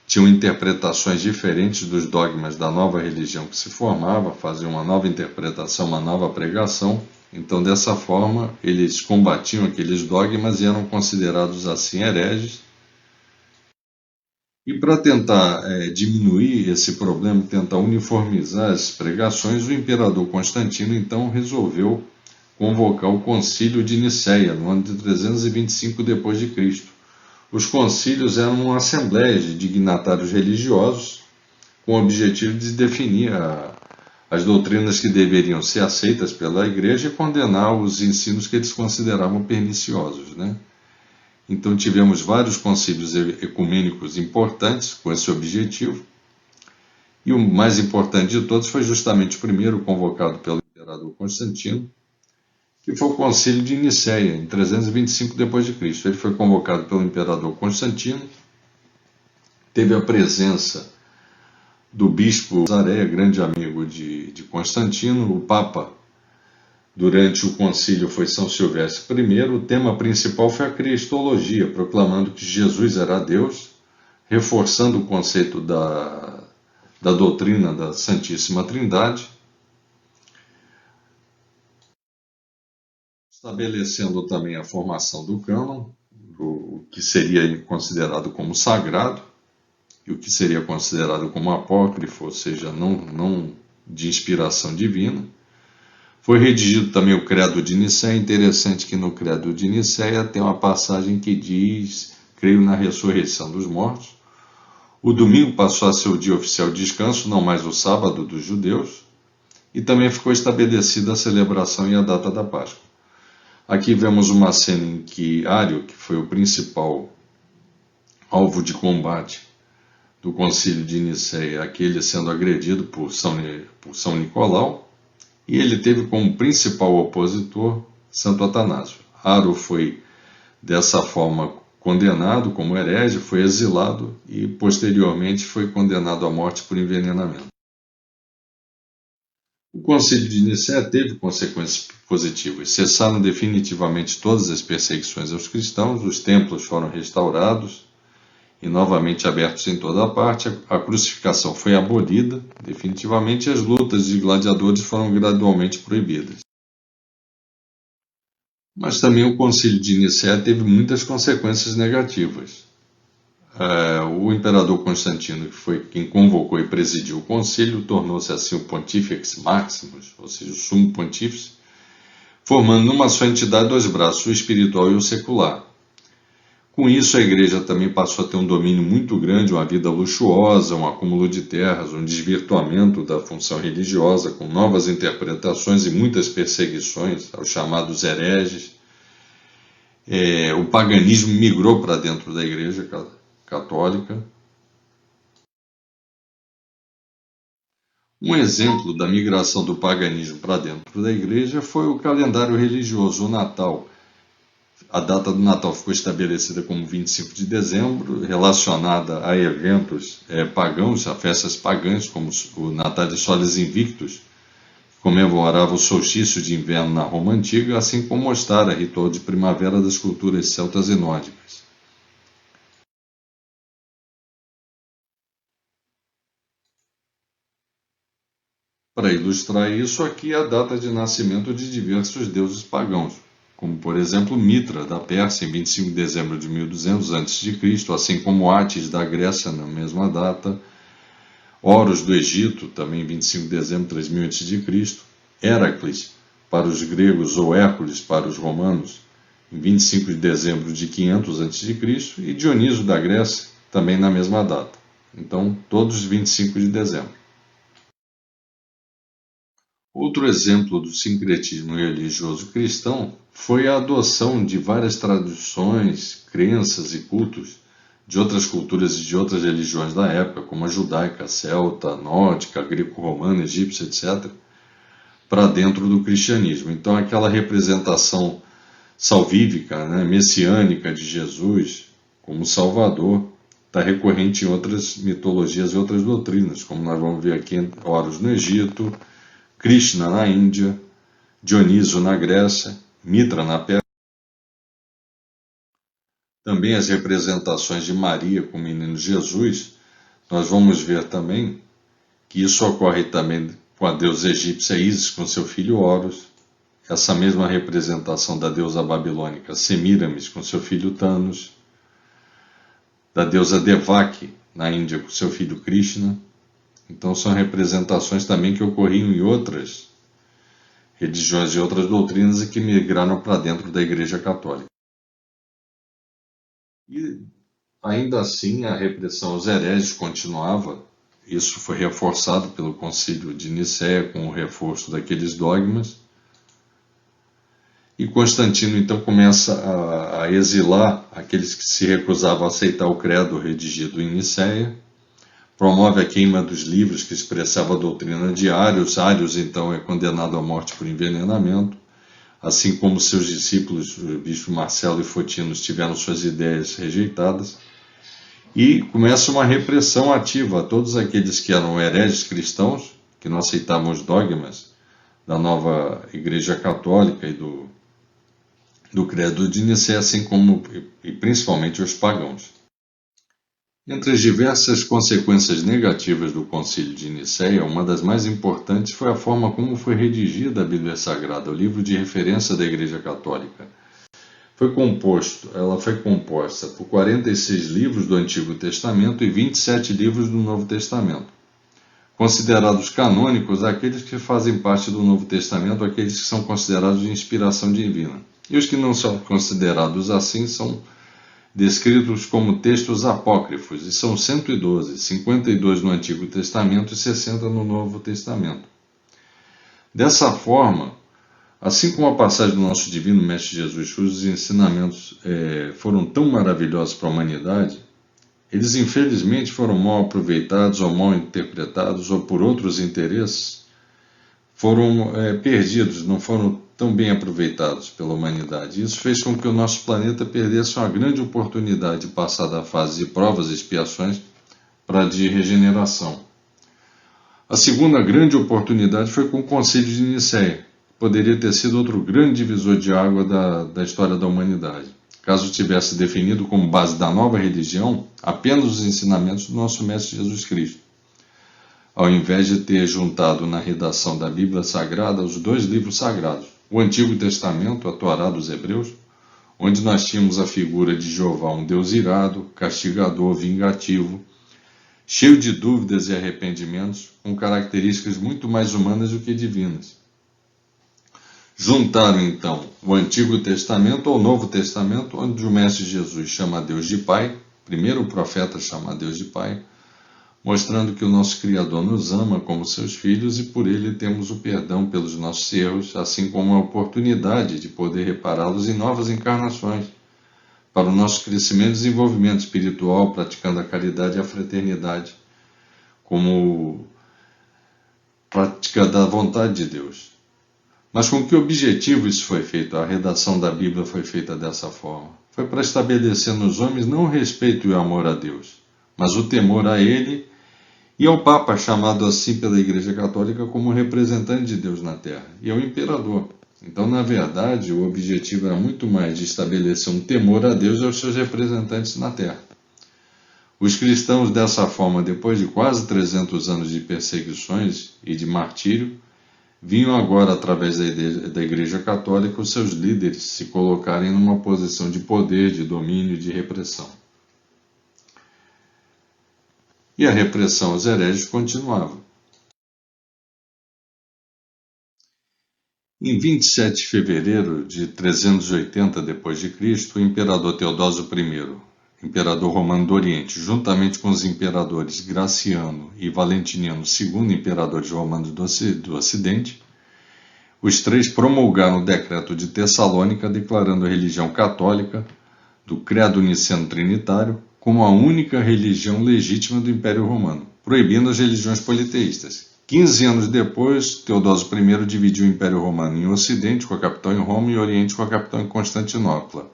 tinham interpretações diferentes dos dogmas da nova religião que se formava, faziam uma nova interpretação, uma nova pregação. Então, dessa forma, eles combatiam aqueles dogmas e eram considerados assim hereges. E para tentar diminuir esse problema, tentar uniformizar as pregações, o imperador Constantino então resolveu convocar o Concílio de Nicéia, no ano de 325 d.C. Os concílios eram assembleias de dignatários religiosos com o objetivo de definir as doutrinas que deveriam ser aceitas pela igreja e condenar os ensinos que eles consideravam perniciosos, né? Então tivemos vários concílios ecumênicos importantes com esse objetivo, e o mais importante de todos foi justamente o primeiro, convocado pelo imperador Constantino, que foi o Concílio de Nicéia, em 325 d.C. Ele foi convocado pelo imperador Constantino, teve a presença do bispo Zaréia, grande amigo de Constantino. O Papa, durante o concílio, foi São Silvestre I. O tema principal foi a cristologia, proclamando que Jesus era Deus, reforçando o conceito da doutrina da Santíssima Trindade, estabelecendo também a formação do cânon, o que seria considerado como sagrado e o que seria considerado como apócrifo, ou seja, não de inspiração divina. Foi redigido também o Credo de Nicéia. Interessante que no Credo de Nicéia tem uma passagem que diz: creio na ressurreição dos mortos. O domingo passou a ser o dia oficial de descanso, não mais o sábado dos judeus, e também ficou estabelecida a celebração e a data da Páscoa. Aqui vemos uma cena em que Ário, que foi o principal alvo de combate do Concílio de Nicéia, aquele sendo agredido por São Nicolau, e ele teve como principal opositor Santo Atanásio. Ário foi, dessa forma, condenado como herege, foi exilado e, posteriormente, foi condenado à morte por envenenamento. O Concílio de Nicéia teve consequências positivas. Cessaram definitivamente todas as perseguições aos cristãos, os templos foram restaurados e novamente abertos em toda a parte, a crucificação foi abolida definitivamente e as lutas de gladiadores foram gradualmente proibidas. Mas também o Concílio de Nicéia teve muitas consequências negativas. O imperador Constantino, que foi quem convocou e presidiu o concílio, tornou-se assim o Pontifex Maximus, ou seja, o sumo pontífice, formando numa só entidade dois braços, o espiritual e o secular. Com isso, a igreja também passou a ter um domínio muito grande, uma vida luxuosa, um acúmulo de terras, um desvirtuamento da função religiosa, com novas interpretações e muitas perseguições aos chamados hereges. O paganismo migrou para dentro da igreja católica. Um exemplo da migração do paganismo para dentro da igreja foi o calendário religioso, o Natal. A data do Natal ficou estabelecida como 25 de dezembro, relacionada a eventos pagãos, a festas pagãs, como o Natalis Solis Invictus, que comemorava o solstício de inverno na Roma Antiga, assim como o Ostara, ritual de primavera das culturas celtas e nórdicas. Para ilustrar isso, aqui a data de nascimento de diversos deuses pagãos, como por exemplo Mitra, da Pérsia, em 25 de dezembro de 1200 a.C., assim como Átis, da Grécia, na mesma data, Horus, do Egito, também em 25 de dezembro de 3000 a.C., Heracles, para os gregos, ou Hércules, para os romanos, em 25 de dezembro de 500 a.C., e Dioniso, da Grécia, também na mesma data. Então, todos 25 de dezembro. Outro exemplo do sincretismo religioso cristão foi a adoção de várias tradições, crenças e cultos de outras culturas e de outras religiões da época, como a judaica, a celta, a nórdica, a greco-romana, egípcia, etc., para dentro do cristianismo. Então, aquela representação salvífica, messiânica de Jesus como Salvador está recorrente em outras mitologias e outras doutrinas, como nós vamos ver aqui em Horus no Egito, Krishna na Índia, Dioniso na Grécia, Mitra na Pérsia. Também as representações de Maria com o menino Jesus, nós vamos ver também que isso ocorre também com a deusa egípcia Ísis com seu filho Horus, essa mesma representação da deusa babilônica Semíramis com seu filho Thanos, da deusa Devaki na Índia com seu filho Krishna. Então são representações também que ocorriam em outras religiões e outras doutrinas e que migraram para dentro da Igreja Católica. E ainda assim a repressão aos hereges continuava. Isso foi reforçado pelo Concílio de Nicéia com o reforço daqueles dogmas. E Constantino então começa a exilar aqueles que se recusavam a aceitar o credo redigido em Nicéia. Promove a queima dos livros que expressavam a doutrina de Ários. Ários, então, é condenado à morte por envenenamento, assim como seus discípulos, o bispo Marcelo e Fotinos, tiveram suas ideias rejeitadas. E começa uma repressão ativa a todos aqueles que eram hereges cristãos, que não aceitavam os dogmas da nova Igreja Católica e do credo de Nicéia, assim como e principalmente os pagãos. Entre as diversas consequências negativas do Concílio de Nicéia, uma das mais importantes foi a forma como foi redigida a Bíblia Sagrada, o livro de referência da Igreja Católica. Ela foi composta por 46 livros do Antigo Testamento e 27 livros do Novo Testamento. Considerados canônicos, aqueles que fazem parte do Novo Testamento, aqueles que são considerados de inspiração divina. E os que não são considerados assim são descritos como textos apócrifos, e são 112, 52 no Antigo Testamento e 60 no Novo Testamento. Dessa forma, assim como a passagem do nosso Divino Mestre Jesus, cujos ensinamentos foram tão maravilhosos para a humanidade, eles infelizmente foram mal aproveitados ou mal interpretados ou por outros interesses, foram perdidos, não foram tão bem aproveitados pela humanidade. Isso fez com que o nosso planeta perdesse uma grande oportunidade de passar da fase de provas e expiações para a de regeneração. A segunda grande oportunidade foi com o Concílio de Nicéia. Poderia ter sido outro grande divisor de água da história da humanidade, caso tivesse definido como base da nova religião apenas os ensinamentos do nosso Mestre Jesus Cristo, ao invés de ter juntado na redação da Bíblia Sagrada os dois livros sagrados, o Antigo Testamento, a Torá dos Hebreus, onde nós tínhamos a figura de Jeová, um Deus irado, castigador, vingativo, cheio de dúvidas e arrependimentos, com características muito mais humanas do que divinas. Juntaram então o Antigo Testamento ao Novo Testamento, onde o Mestre Jesus chama Deus de Pai, primeiro profeta chama Deus de Pai, mostrando que o nosso Criador nos ama como seus filhos e por ele temos o perdão pelos nossos erros, assim como a oportunidade de poder repará-los em novas encarnações, para o nosso crescimento e desenvolvimento espiritual, praticando a caridade e a fraternidade, como prática da vontade de Deus. Mas com que objetivo isso foi feito? A redação da Bíblia foi feita dessa forma. Foi para estabelecer nos homens não o respeito e o amor a Deus, mas o temor a Ele e ao Papa, chamado assim pela Igreja Católica como representante de Deus na Terra, e ao Imperador. Então, na verdade, o objetivo era muito mais de estabelecer um temor a Deus e aos seus representantes na Terra. Os cristãos, dessa forma, depois de quase 300 anos de perseguições e de martírio, vinham agora, através da Igreja Católica, os seus líderes se colocarem numa posição de poder, de domínio e de repressão. E a repressão aos hereges continuava. Em 27 de fevereiro de 380 d.C., o imperador Teodósio I, imperador romano do Oriente, juntamente com os imperadores Graciano e Valentiniano II, imperadores romanos do Ocidente, os três promulgaram o decreto de Tessalônica declarando a religião católica do credo niceno trinitário como a única religião legítima do Império Romano, proibindo as religiões politeístas. 15 anos depois, Teodósio I dividiu o Império Romano em Ocidente, com a capital em Roma, e Oriente, com a capital em Constantinopla.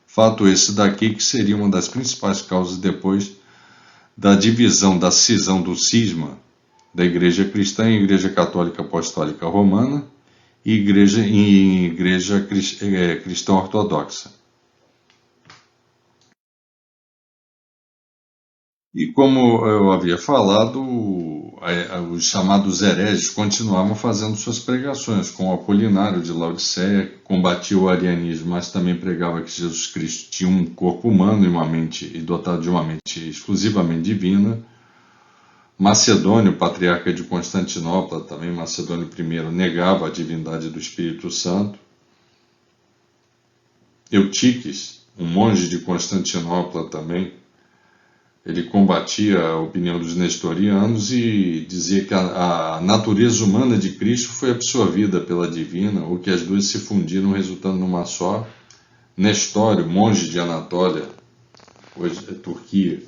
Fato esse daqui que seria uma das principais causas depois da divisão, da cisão do cisma da Igreja Cristã em Igreja Católica Apostólica Romana e Igreja Cristã Ortodoxa. E como eu havia falado, os chamados hereges continuavam fazendo suas pregações, com o Apolinário de Laodiceia, que combatia o arianismo, mas também pregava que Jesus Cristo tinha um corpo humano e dotado de uma mente exclusivamente divina. Macedônio, patriarca de Constantinopla, também Macedônio I, negava a divindade do Espírito Santo. Eutiques, um monge de Constantinopla também, ele combatia a opinião dos nestorianos e dizia que a natureza humana de Cristo foi absorvida pela divina, ou que as duas se fundiram resultando numa só. Nestório, monge de Anatólia, hoje é Turquia,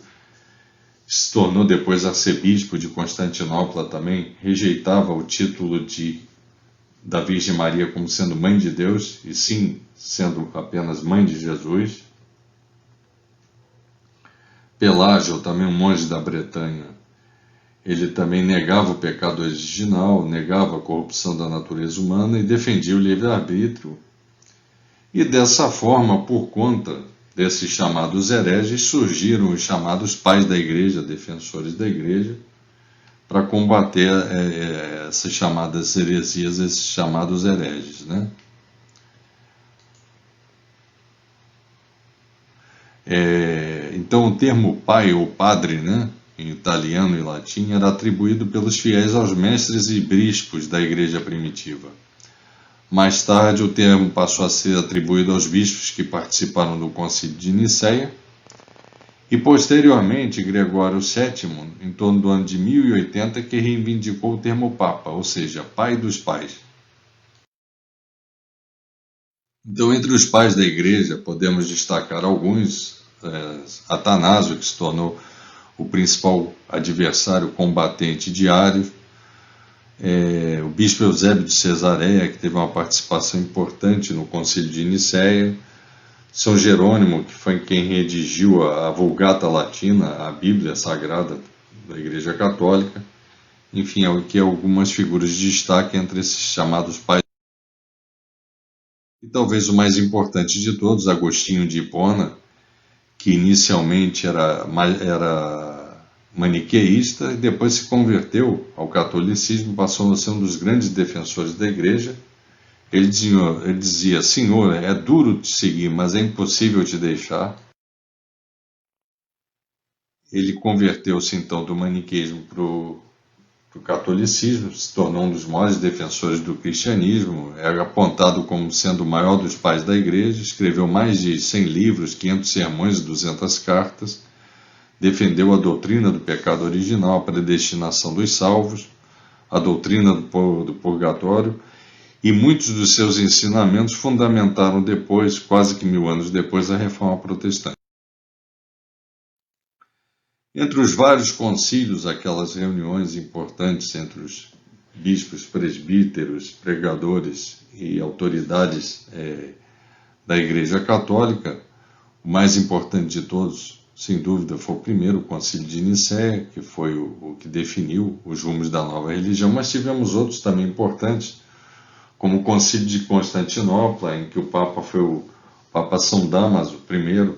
se tornou depois arcebispo de Constantinopla também, rejeitava o título da Virgem Maria como sendo mãe de Deus, e sim sendo apenas mãe de Jesus. Pelágio, também um monge da Bretanha, ele também negava o pecado original, negava a corrupção da natureza humana e defendia o livre-arbítrio. E dessa forma, por conta desses chamados hereges, surgiram os chamados pais da igreja, defensores da igreja, para combater essas chamadas heresias, esses chamados hereges, né? Então o termo pai ou padre, né, em italiano e latim, era atribuído pelos fiéis aos mestres e bispos da igreja primitiva. Mais tarde o termo passou a ser atribuído aos bispos que participaram do Concílio de Nicéia e posteriormente Gregório VII, em torno do ano de 1080, que reivindicou o termo papa, ou seja, pai dos pais. Então, entre os pais da igreja, podemos destacar alguns. Atanásio, que se tornou o principal adversário combatente diário, o bispo Eusébio de Cesareia, que teve uma participação importante no Concílio de Nicéia, São Jerônimo, que foi quem redigiu a Vulgata Latina, a Bíblia Sagrada da Igreja Católica, enfim, aqui algumas figuras de destaque entre esses chamados pais. E talvez o mais importante de todos, Agostinho de Hipona, que inicialmente era maniqueísta e depois se converteu ao catolicismo, passou a ser um dos grandes defensores da igreja. Ele dizia: Senhor, é duro te seguir, mas é impossível te deixar. Ele converteu-se então do maniqueísmo para o catolicismo, se tornou um dos maiores defensores do cristianismo, era apontado como sendo o maior dos pais da igreja, escreveu mais de 100 livros, 500 sermões e 200 cartas, defendeu a doutrina do pecado original, a predestinação dos salvos, a doutrina do purgatório, e muitos dos seus ensinamentos fundamentaram depois, quase que 1000 anos depois, a Reforma Protestante. Entre os vários concílios, aquelas reuniões importantes entre os bispos, presbíteros, pregadores e autoridades da Igreja Católica, o mais importante de todos, sem dúvida, foi o primeiro, o Concílio de Nicéia, que foi o que definiu os rumos da nova religião, mas tivemos outros também importantes, como o Concílio de Constantinopla, em que o Papa foi o Papa São Damaso I,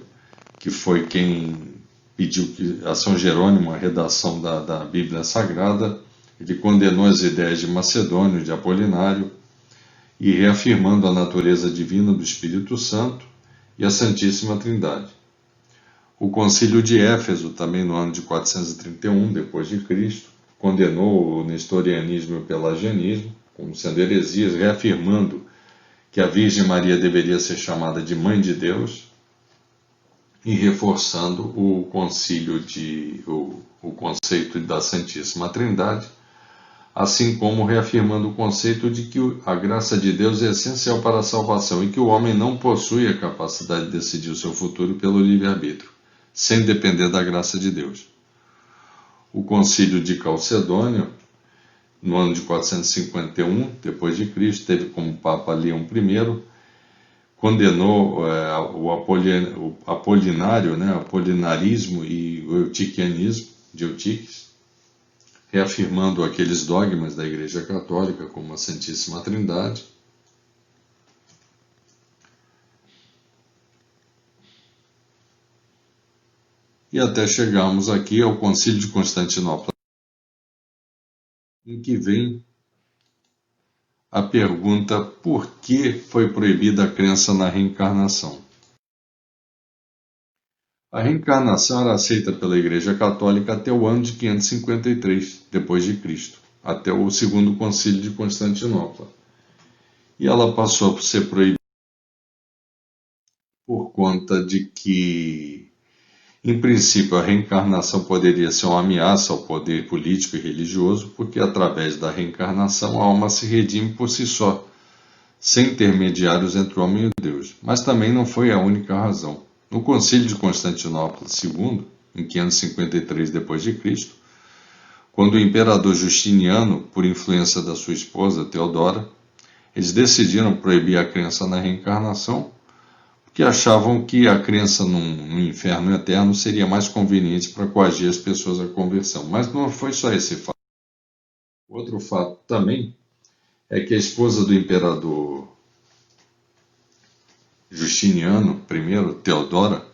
que foi quem pediu a São Jerônimo a redação da Bíblia Sagrada. Ele condenou as ideias de Macedônio, de Apolinário, e reafirmando a natureza divina do Espírito Santo e a Santíssima Trindade. O Concílio de Éfeso, também no ano de 431 d.C., condenou o nestorianismo e o pelagianismo como sendo heresias, reafirmando que a Virgem Maria deveria ser chamada de Mãe de Deus, e reforçando o conceito da Santíssima Trindade, assim como reafirmando o conceito de que a graça de Deus é essencial para a salvação e que o homem não possui a capacidade de decidir o seu futuro pelo livre-arbítrio, sem depender da graça de Deus. O Concílio de Calcedônia, no ano de 451 d.C., teve como Papa Leão I, condenou o apolinarismo e o eutiquianismo de Eutiques, reafirmando aqueles dogmas da Igreja Católica como a Santíssima Trindade. E até chegarmos aqui ao Concílio de Constantinopla, em que vem a pergunta: por que foi proibida a crença na reencarnação? A reencarnação era aceita pela Igreja Católica até o ano de 553 d.C., até o segundo Concílio de Constantinopla. E ela passou a ser proibida por conta de que, em princípio, a reencarnação poderia ser uma ameaça ao poder político e religioso, porque através da reencarnação a alma se redime por si só, sem intermediários entre o homem e Deus. Mas também não foi a única razão. No Concílio de Constantinopla II, em 553 d.C., quando o imperador Justiniano, por influência da sua esposa Teodora, eles decidiram proibir a crença na reencarnação, porque achavam que a crença num inferno eterno seria mais conveniente para coagir as pessoas à conversão. Mas não foi só esse fato. Outro fato também é que a esposa do imperador Justiniano I, Teodora,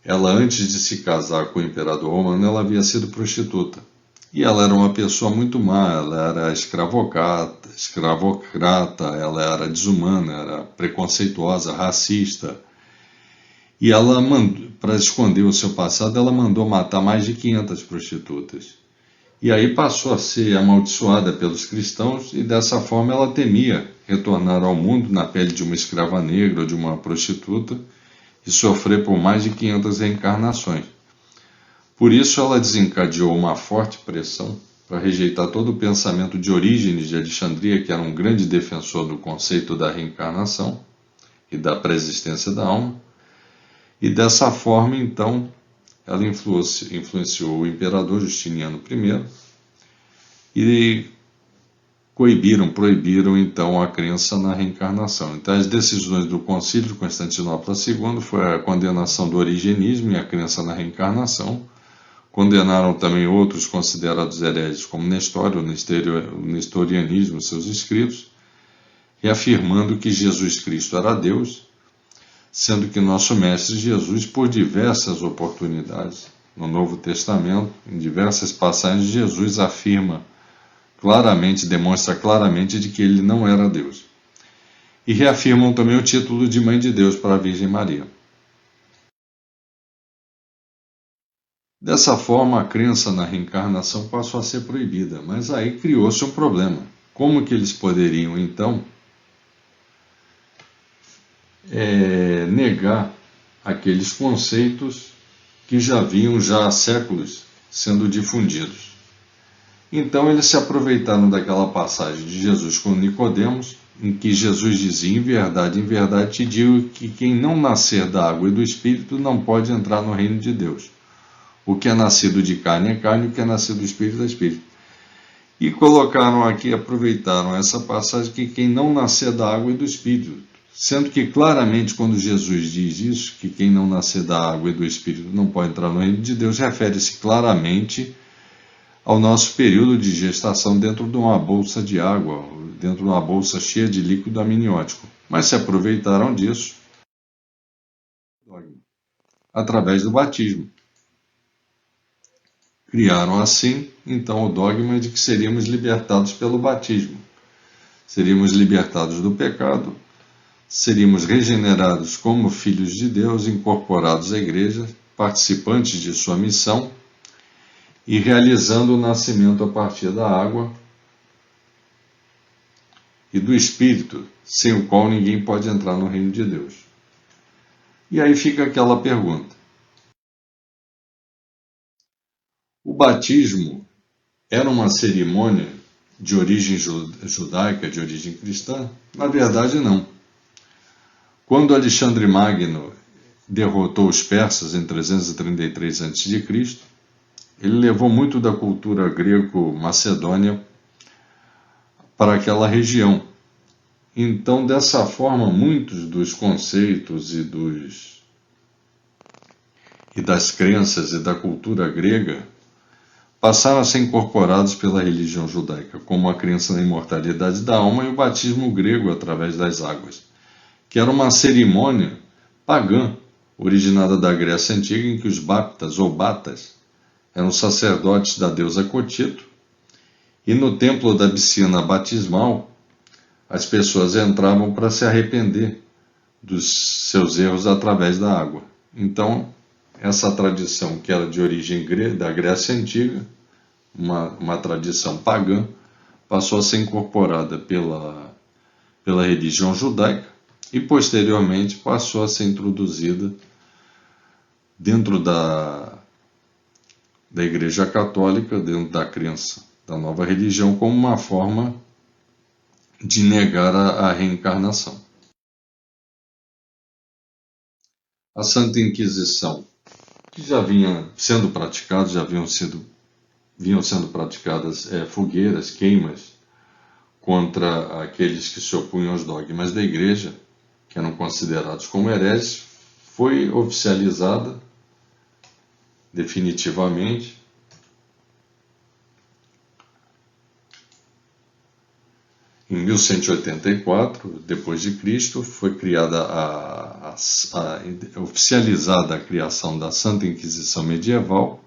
ela, antes de se casar com o imperador romano, ela havia sido prostituta. E ela era uma pessoa muito má, ela era escravocrata, ela era desumana, era preconceituosa, racista. E ela, para esconder o seu passado, ela mandou matar mais de 500 prostitutas. E aí passou a ser amaldiçoada pelos cristãos e dessa forma ela temia retornar ao mundo na pele de uma escrava negra ou de uma prostituta e sofrer por mais de 500 reencarnações. Por isso ela desencadeou uma forte pressão para rejeitar todo o pensamento de Orígenes de Alexandria, que era um grande defensor do conceito da reencarnação e da preexistência da alma, e dessa forma, então, ela influenciou o imperador Justiniano I e proibiram então a crença na reencarnação. Então, as decisões do Concílio de Constantinopla II foi a condenação do origenismo e a crença na reencarnação, Condenaram também outros considerados hereges, como Nestório, o nestorianismo, seus escritos, reafirmando que Jesus Cristo era Deus, sendo que nosso Mestre Jesus, por diversas oportunidades, no Novo Testamento, em diversas passagens, Jesus afirma claramente, demonstra claramente de que ele não era Deus. E reafirmam também o título de Mãe de Deus para a Virgem Maria. Dessa forma, a crença na reencarnação passou a ser proibida, mas aí criou-se um problema. Como que eles poderiam, então, negar aqueles conceitos que já vinham há séculos sendo difundidos? Então eles se aproveitaram daquela passagem de Jesus com Nicodemos, em que Jesus dizia: em verdade te digo que quem não nascer da água e do Espírito não pode entrar no reino de Deus. O que é nascido de carne é carne, o que é nascido do Espírito é Espírito. E colocaram aqui, aproveitaram essa passagem, que quem não nascer da água e do Espírito, sendo que claramente quando Jesus diz isso, que quem não nascer da água e do Espírito não pode entrar no reino de Deus, refere-se claramente ao nosso período de gestação dentro de uma bolsa de água, dentro de uma bolsa cheia de líquido amniótico. Mas se aproveitaram disso através do batismo. Criaram assim, então, o dogma de que seríamos libertados pelo batismo. Seríamos libertados do pecado, seríamos regenerados como filhos de Deus, incorporados à igreja, participantes de sua missão e realizando o nascimento a partir da água e do Espírito, sem o qual ninguém pode entrar no reino de Deus. E aí fica aquela pergunta: o batismo era uma cerimônia de origem judaica, de origem cristã? Na verdade, não. Quando Alexandre Magno derrotou os persas em 333 a.C., ele levou muito da cultura greco-macedônia para aquela região. Então, dessa forma, muitos dos conceitos e das crenças e da cultura grega passaram a ser incorporados pela religião judaica, como a crença na imortalidade da alma e o batismo grego através das águas, que era uma cerimônia pagã, originada da Grécia Antiga, em que os baptas ou batas eram sacerdotes da deusa Cotito, e no templo da piscina batismal as pessoas entravam para se arrepender dos seus erros através da água. Então, essa tradição, que era de origem da Grécia Antiga, uma tradição pagã, passou a ser incorporada pela religião judaica e, posteriormente, passou a ser introduzida dentro da Igreja Católica, dentro da crença da nova religião, como uma forma de negar a reencarnação. A Santa Inquisição, que já vinha sendo praticada, vinham sendo praticadas fogueiras, queimas contra aqueles que se opunham aos dogmas da Igreja, que eram considerados como hereges, foi oficializada definitivamente em 1184, depois de Cristo, foi criada oficializada a criação da Santa Inquisição Medieval,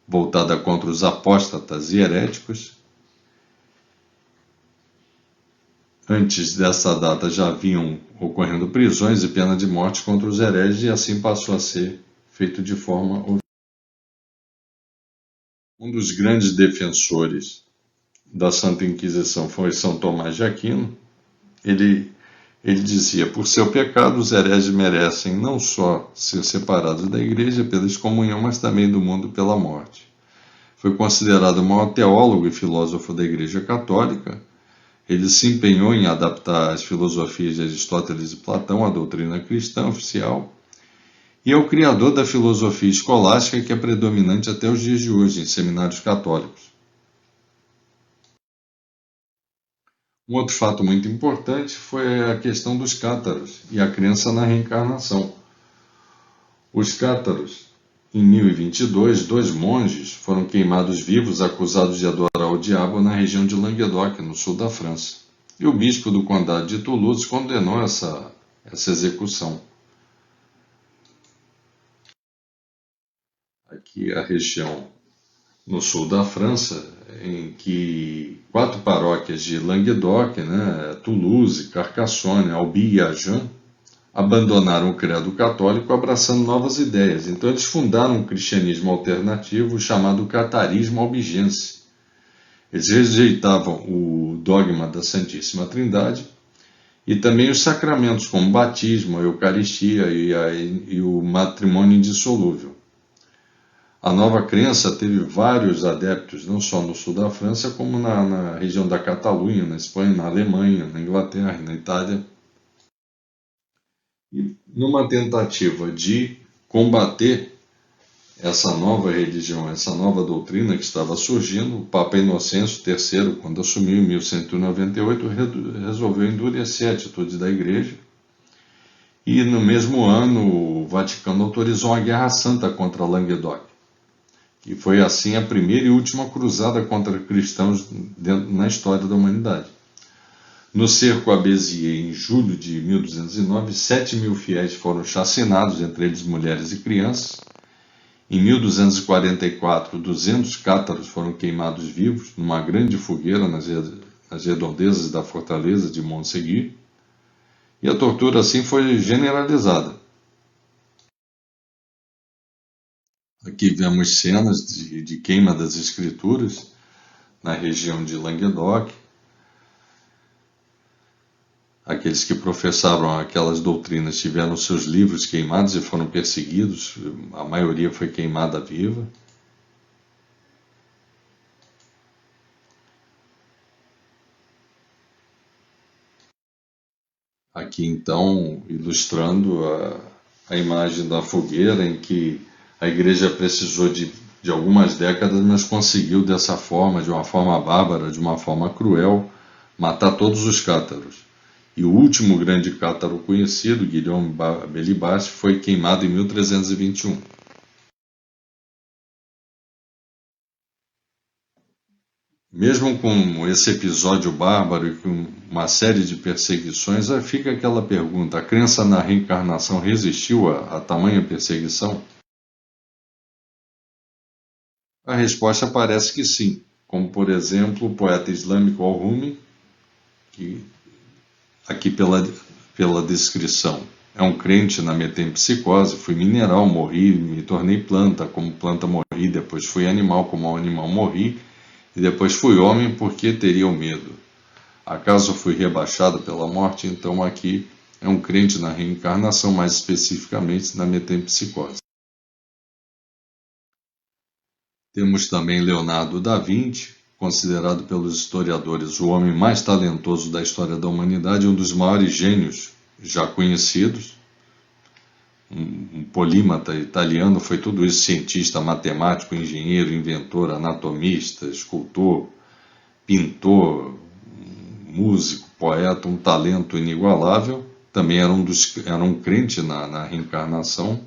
voltada contra os apóstatas e heréticos. Antes dessa data já vinham ocorrendo prisões e pena de morte contra os hereges, e assim passou a ser feito de forma oficial. Um dos grandes defensores da Santa Inquisição foi São Tomás de Aquino. Ele dizia: por seu pecado os hereges merecem não só ser separados da Igreja pela excomunhão, mas também do mundo pela morte. Foi considerado o maior teólogo e filósofo da Igreja Católica. Ele se empenhou em adaptar as filosofias de Aristóteles e Platão à doutrina cristã oficial, e é o criador da filosofia escolástica, que é predominante até os dias de hoje em seminários católicos. Um outro fato muito importante foi a questão dos cátaros e a crença na reencarnação. Os cátaros Em 1022, 2 monges foram queimados vivos acusados de adorar o diabo na região de Languedoc, no sul da França. E o bispo do condado de Toulouse condenou essa execução. Aqui a região no sul da França, em que 4 paróquias de Languedoc, Toulouse, Carcassonne, Albi e Agen, abandonaram o credo católico abraçando novas ideias. Então eles fundaram um cristianismo alternativo chamado catarismo albigense. Eles rejeitavam o dogma da Santíssima Trindade e também os sacramentos como o batismo, a Eucaristia e o matrimônio indissolúvel. A nova crença teve vários adeptos, não só no sul da França, como na região da Catalunha, na Espanha, na Alemanha, na Inglaterra e na Itália. E numa tentativa de combater essa nova religião, essa nova doutrina que estava surgindo, o Papa Inocêncio III, quando assumiu em 1198, resolveu endurecer a atitude da Igreja. E no mesmo ano, o Vaticano autorizou uma guerra santa contra Languedoc. E foi assim a primeira e última cruzada contra cristãos na história da humanidade. No cerco a Béziers, em julho de 1209, 7.000 fiéis foram chacinados, entre eles mulheres e crianças. Em 1244, 200 cátaros foram queimados vivos numa grande fogueira nas redondezas da fortaleza de Montségur. E a tortura assim foi generalizada. Aqui vemos cenas de queima das escrituras na região de Languedoc. Aqueles que professavam aquelas doutrinas tiveram seus livros queimados e foram perseguidos, a maioria foi queimada viva. Aqui então, ilustrando a imagem da fogueira em que a igreja precisou de algumas décadas, mas conseguiu dessa forma, de uma forma bárbara, de uma forma cruel, matar todos os cátaros. E o último grande cátaro conhecido, Guilherme Belibas, foi queimado em 1321. Mesmo com esse episódio bárbaro e com uma série de perseguições, fica aquela pergunta: a crença na reencarnação resistiu a tamanha perseguição? A resposta parece que sim, como por exemplo o poeta islâmico Al-Rumi, que aqui pela descrição é um crente na metempsicose: fui mineral, morri, me tornei planta, como planta morri, depois fui animal, como animal morri, e depois fui homem porque teria o medo. Acaso fui rebaixado pela morte? Então aqui é um crente na reencarnação, mais especificamente na metempsicose. Temos também Leonardo da Vinci, considerado pelos historiadores o homem mais talentoso da história da humanidade, um dos maiores gênios já conhecidos. Um polímata italiano, foi tudo isso: cientista, matemático, engenheiro, inventor, anatomista, escultor, pintor, músico, poeta, um talento inigualável. Também era um crente na reencarnação.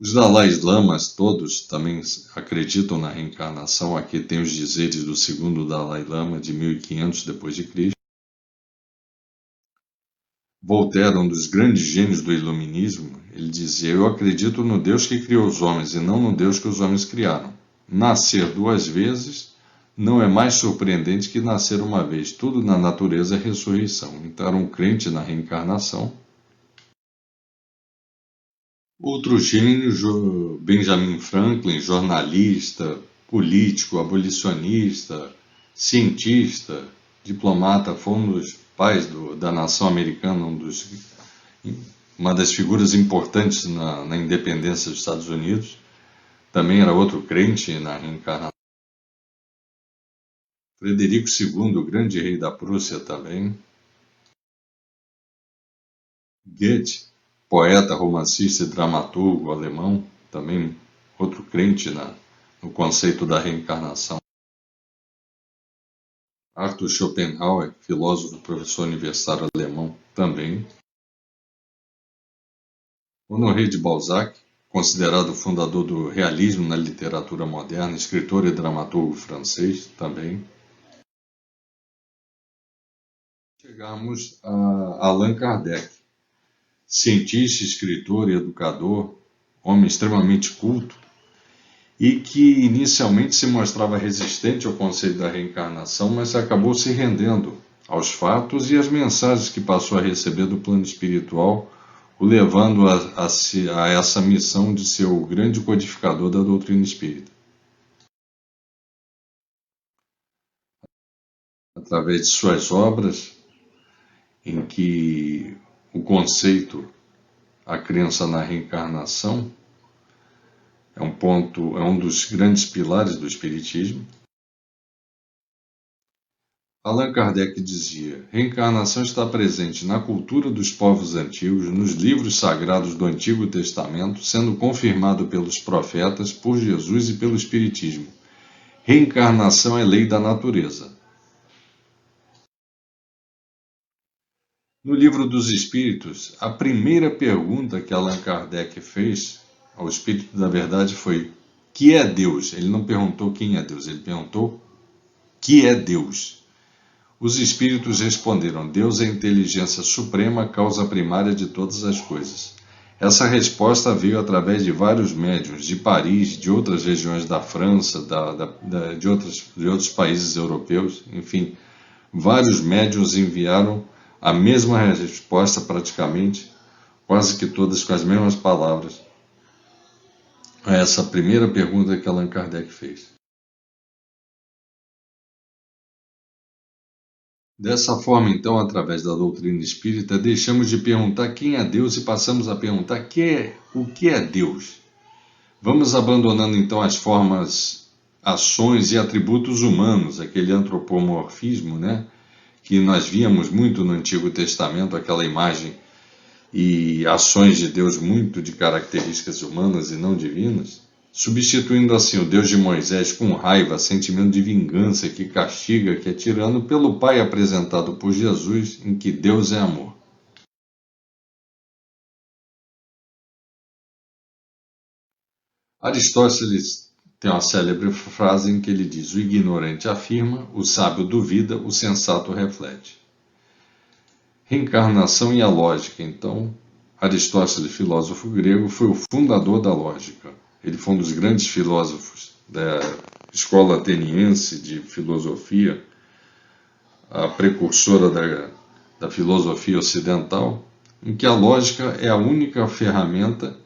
Os Dalais Lamas todos também acreditam na reencarnação. Aqui tem os dizeres do segundo Dalai Lama, de 1500 d.C. Voltaire, um dos grandes gênios do iluminismo, ele dizia: eu acredito no Deus que criou os homens e não no Deus que os homens criaram. Nascer 2 vezes não é mais surpreendente que nascer uma vez. Tudo na natureza é ressurreição. Então era um crente na reencarnação. Outro gênio, Benjamin Franklin, jornalista, político, abolicionista, cientista, diplomata, foi um dos pais da nação americana, uma das figuras importantes na independência dos Estados Unidos. Também era outro crente na reencarnação. Frederico II, o grande rei da Prússia também. Goethe, poeta, romancista e dramaturgo alemão, também outro crente no conceito da reencarnação. Arthur Schopenhauer, filósofo, professor universitário alemão, também. Honoré de Balzac, considerado o fundador do realismo na literatura moderna, escritor e dramaturgo francês também. Chegamos a Allan Kardec, cientista, escritor e educador, homem extremamente culto, e que inicialmente se mostrava resistente ao conceito da reencarnação, mas acabou se rendendo aos fatos e às mensagens que passou a receber do plano espiritual, o levando a essa missão de ser o grande codificador da doutrina espírita. Através de suas obras, em que o conceito, a crença na reencarnação, é um dos grandes pilares do espiritismo. Allan Kardec dizia: reencarnação está presente na cultura dos povos antigos, nos livros sagrados do Antigo Testamento, sendo confirmado pelos profetas, por Jesus e pelo Espiritismo. Reencarnação é lei da natureza. No Livro dos Espíritos, a primeira pergunta que Allan Kardec fez ao Espírito da Verdade foi: que é Deus? Ele não perguntou quem é Deus, ele perguntou: que é Deus? Os espíritos responderam: Deus é a inteligência suprema, causa primária de todas as coisas. Essa resposta veio através de vários médiuns de Paris, de outras regiões da França, de outros países europeus, enfim, vários médiuns enviaram a mesma resposta praticamente, quase que todas com as mesmas palavras, a essa primeira pergunta que Allan Kardec fez. Dessa forma, então, através da doutrina espírita, deixamos de perguntar quem é Deus e passamos a perguntar o que é Deus. Vamos abandonando, então, as formas, ações e atributos humanos, aquele antropomorfismo, né, que nós víamos muito no Antigo Testamento, aquela imagem e ações de Deus muito de características humanas e não divinas, substituindo assim o Deus de Moisés com raiva, sentimento de vingança que castiga, que é tirano, pelo Pai apresentado por Jesus, em que Deus é amor. Aristóteles tem uma célebre frase em que ele diz: o ignorante afirma, o sábio duvida, o sensato reflete. Reencarnação e a lógica. Então, Aristóteles, filósofo grego, foi o fundador da lógica. Ele foi um dos grandes filósofos da escola ateniense de filosofia, a precursora da filosofia ocidental, em que a lógica é a única ferramenta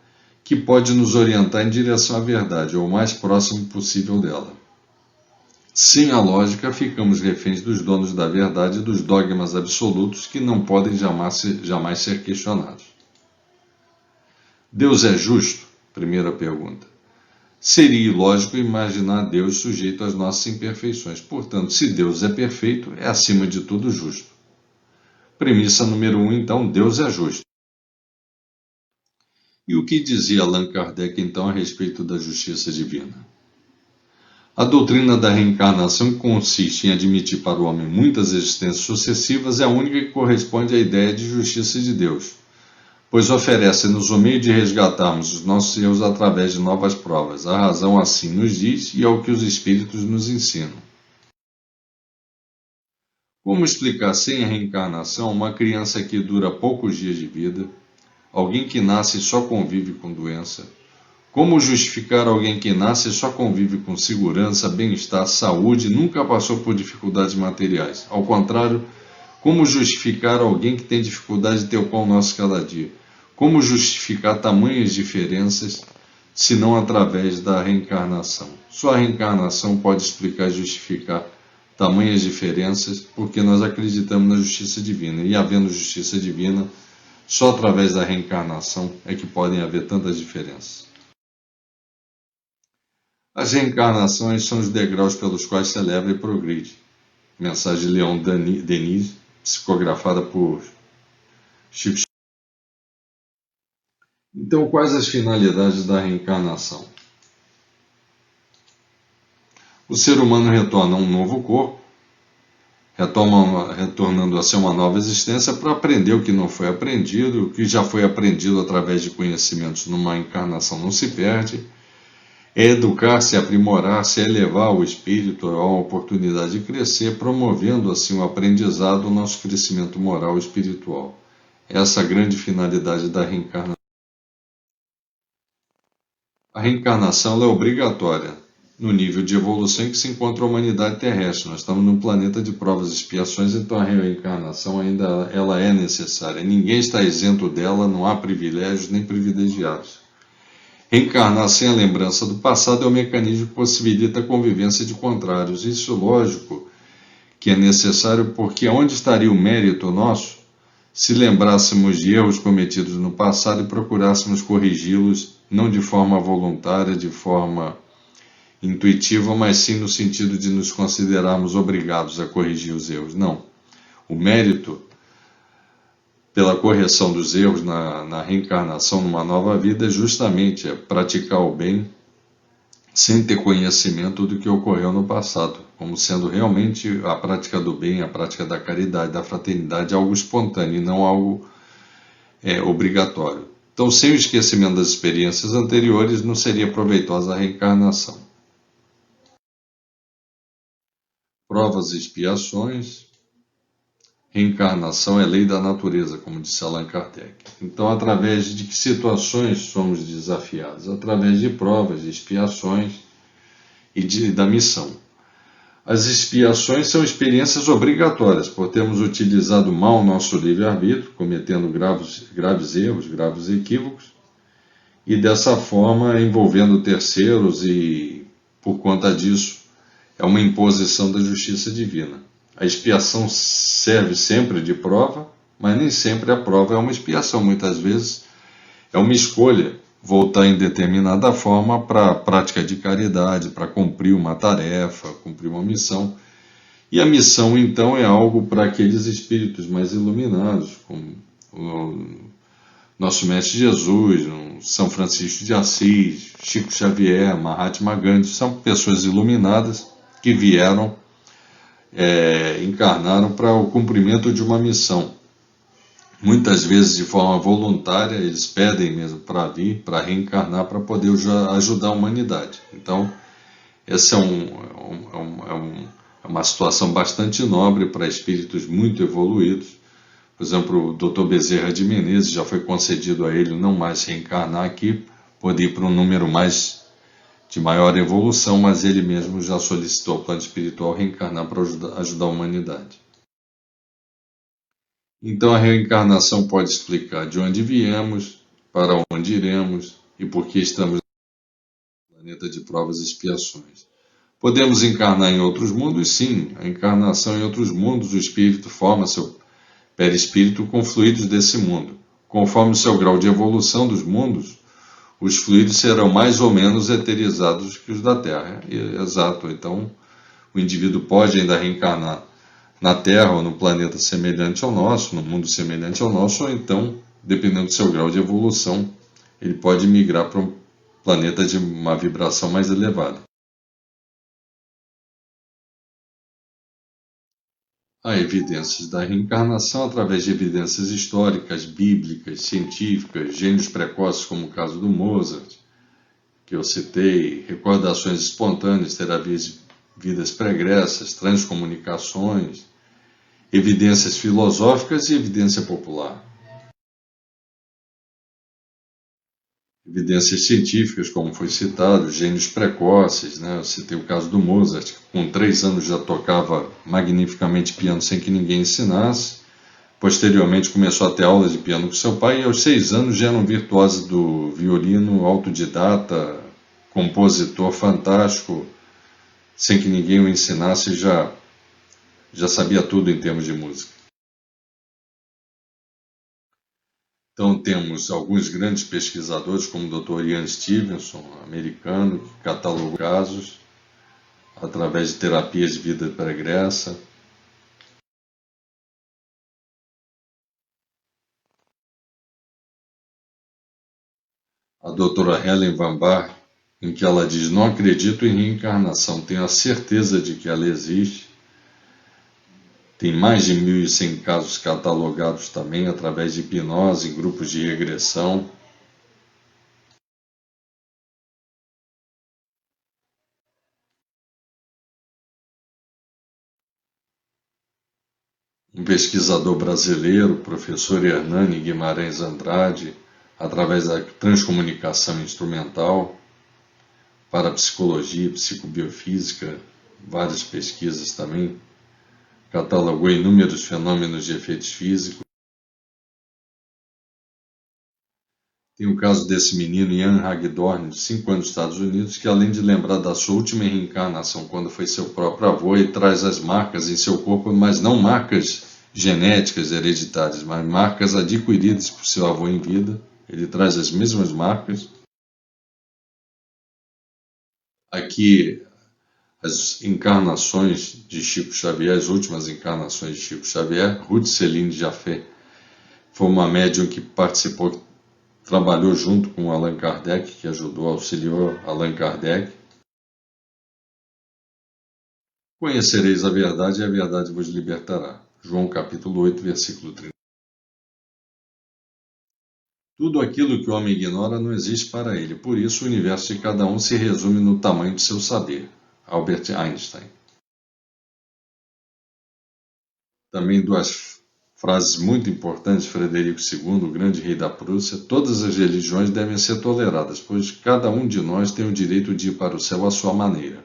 que pode nos orientar em direção à verdade, ou o mais próximo possível dela. Sem a lógica, ficamos reféns dos donos da verdade e dos dogmas absolutos que não podem jamais ser questionados. Deus é justo? Primeira pergunta. Seria ilógico imaginar Deus sujeito às nossas imperfeições. Portanto, se Deus é perfeito, é acima de tudo justo. Premissa número 1, então, Deus é justo. E o que dizia Allan Kardec, então, a respeito da justiça divina? A doutrina da reencarnação, que consiste em admitir para o homem muitas existências sucessivas, é a única que corresponde à ideia de justiça de Deus, pois oferece-nos o meio de resgatarmos os nossos erros através de novas provas. A razão assim nos diz e é o que os espíritos nos ensinam. Como explicar sem a reencarnação uma criança que dura poucos dias de vida, alguém que nasce e só convive com doença? Como justificar alguém que nasce e só convive com segurança, bem-estar, saúde e nunca passou por dificuldades materiais? Ao contrário, como justificar alguém que tem dificuldade de ter o pão nosso cada dia? Como justificar tamanhas diferenças, se não através da reencarnação? Só a reencarnação pode explicar e justificar tamanhas diferenças, porque nós acreditamos na justiça divina. E havendo justiça divina, só através da reencarnação é que podem haver tantas diferenças. As reencarnações são os degraus pelos quais celebra e progride. Mensagem de Leon Denis, psicografada por Chico. Então, quais as finalidades da reencarnação? O ser humano retorna a um novo corpo, retornando a ser uma nova existência para aprender o que não foi aprendido, o que já foi aprendido através de conhecimentos numa encarnação não se perde. É educar-se, aprimorar-se, é elevar o espírito a uma oportunidade de crescer, promovendo assim o aprendizado, o nosso crescimento moral e espiritual. Essa é a grande finalidade da reencarnação. A reencarnação é obrigatória no nível de evolução em que se encontra a humanidade terrestre. Nós estamos num planeta de provas e expiações, então a reencarnação ainda ela é necessária. Ninguém está isento dela, não há privilégios nem privilegiados. Reencarnar sem a lembrança do passado é o mecanismo que possibilita a convivência de contrários. Isso, lógico, que é necessário, porque onde estaria o mérito nosso se lembrássemos de erros cometidos no passado e procurássemos corrigi-los, não de forma voluntária, de forma intuitiva, mas sim no sentido de nos considerarmos obrigados a corrigir os erros. Não. O mérito pela correção dos erros na reencarnação numa nova vida é justamente praticar o bem sem ter conhecimento do que ocorreu no passado, como sendo realmente a prática do bem, a prática da caridade, da fraternidade, algo espontâneo e não algo obrigatório. Então, sem o esquecimento das experiências anteriores, não seria proveitosa a reencarnação. Provas e expiações. Reencarnação é lei da natureza, como disse Allan Kardec. Então, através de que situações somos desafiados? Através de provas, de expiações e da missão. As expiações são experiências obrigatórias, por termos utilizado mal o nosso livre-arbítrio, cometendo graves erros, graves equívocos, e dessa forma envolvendo terceiros e, por conta disso, é uma imposição da justiça divina. A expiação serve sempre de prova, mas nem sempre a prova é uma expiação. Muitas vezes é uma escolha voltar em determinada forma para a prática de caridade, para cumprir uma tarefa, cumprir uma missão. E a missão, então, é algo para aqueles espíritos mais iluminados, como o nosso Mestre Jesus, São Francisco de Assis, Chico Xavier, Mahatma Gandhi. São pessoas iluminadas que vieram encarnaram para o cumprimento de uma missão. Muitas vezes de forma voluntária, eles pedem mesmo para vir, para reencarnar, para poder ajudar a humanidade. Então, essa é uma situação bastante nobre para espíritos muito evoluídos. Por exemplo, o Dr. Bezerra de Menezes já foi concedido a ele não mais reencarnar aqui, poder ir para um número de maior evolução, mas ele mesmo já solicitou ao plano espiritual reencarnar para ajudar a humanidade. Então a reencarnação pode explicar de onde viemos, para onde iremos e por que estamos no planeta de provas e expiações. Podemos encarnar em outros mundos? Sim, a encarnação em outros mundos, o espírito forma seu perispírito com fluidos desse mundo. Conforme o seu grau de evolução dos mundos, os fluidos serão mais ou menos eterizados que os da Terra. Exato, então o indivíduo pode ainda reencarnar na Terra ou no planeta semelhante ao nosso, no mundo semelhante ao nosso, ou então, dependendo do seu grau de evolução, ele pode migrar para um planeta de uma vibração mais elevada. Há evidências da reencarnação através de evidências históricas, bíblicas, científicas, gênios precoces, como o caso do Mozart, que eu citei, recordações espontâneas, terapias de vidas pregressas, transcomunicações, evidências filosóficas e evidência popular. Evidências científicas, como foi citado, gênios precoces, né? Eu citei o caso do Mozart, que com 3 anos já tocava magnificamente piano sem que ninguém ensinasse. Posteriormente começou a ter aulas de piano com seu pai e aos 6 anos já era um virtuoso do violino, autodidata, compositor fantástico, sem que ninguém o ensinasse, já sabia tudo em termos de música. Então temos alguns grandes pesquisadores, como o Dr. Ian Stevenson, americano, que catalogou casos através de terapias de vida pregressa. A doutora Helen Van Baar, em que ela diz: não acredito em reencarnação, tenho a certeza de que ela existe. Tem mais de 1.100 casos catalogados também através de hipnose em grupos de regressão. Um pesquisador brasileiro, o professor Hernani Guimarães Andrade, através da transcomunicação instrumental, parapsicologia, psicobiofísica, várias pesquisas também, catalogou inúmeros fenômenos de efeitos físicos. Tem o caso desse menino Ian Hagedorn, de 5 anos nos Estados Unidos, que além de lembrar da sua última reencarnação quando foi seu próprio avô, ele traz as marcas em seu corpo, mas não marcas genéticas hereditárias, mas marcas adquiridas por seu avô em vida. Ele traz as mesmas marcas. Aqui, as encarnações de Chico Xavier, as últimas encarnações de Chico Xavier. Ruth Celine Jaffe foi uma médium que participou, trabalhou junto com Allan Kardec, que ajudou, auxiliou Allan Kardec. Conhecereis a verdade e a verdade vos libertará. João capítulo 8, versículo 30. Tudo aquilo que o homem ignora não existe para ele, por isso o universo de cada um se resume no tamanho de seu saber. Albert Einstein. Também duas frases muito importantes de Frederico II, o grande rei da Prússia: todas as religiões devem ser toleradas, pois cada um de nós tem o direito de ir para o céu à sua maneira.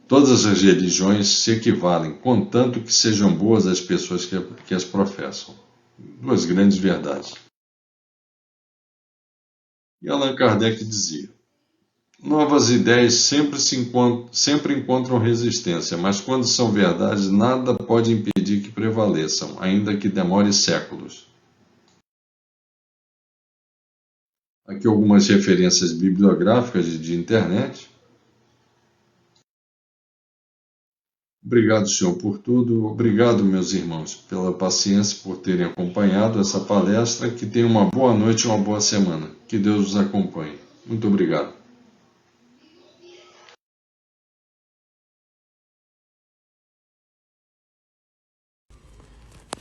Todas as religiões se equivalem, contanto que sejam boas as pessoas que as professam. Duas grandes verdades. E Allan Kardec dizia: novas ideias sempre encontram resistência, mas quando são verdades, nada pode impedir que prevaleçam, ainda que demore séculos. Aqui algumas referências bibliográficas de internet. Obrigado, Senhor, por tudo. Obrigado, meus irmãos, pela paciência, por terem acompanhado essa palestra. Que tenham uma boa noite e uma boa semana. Que Deus os acompanhe. Muito obrigado.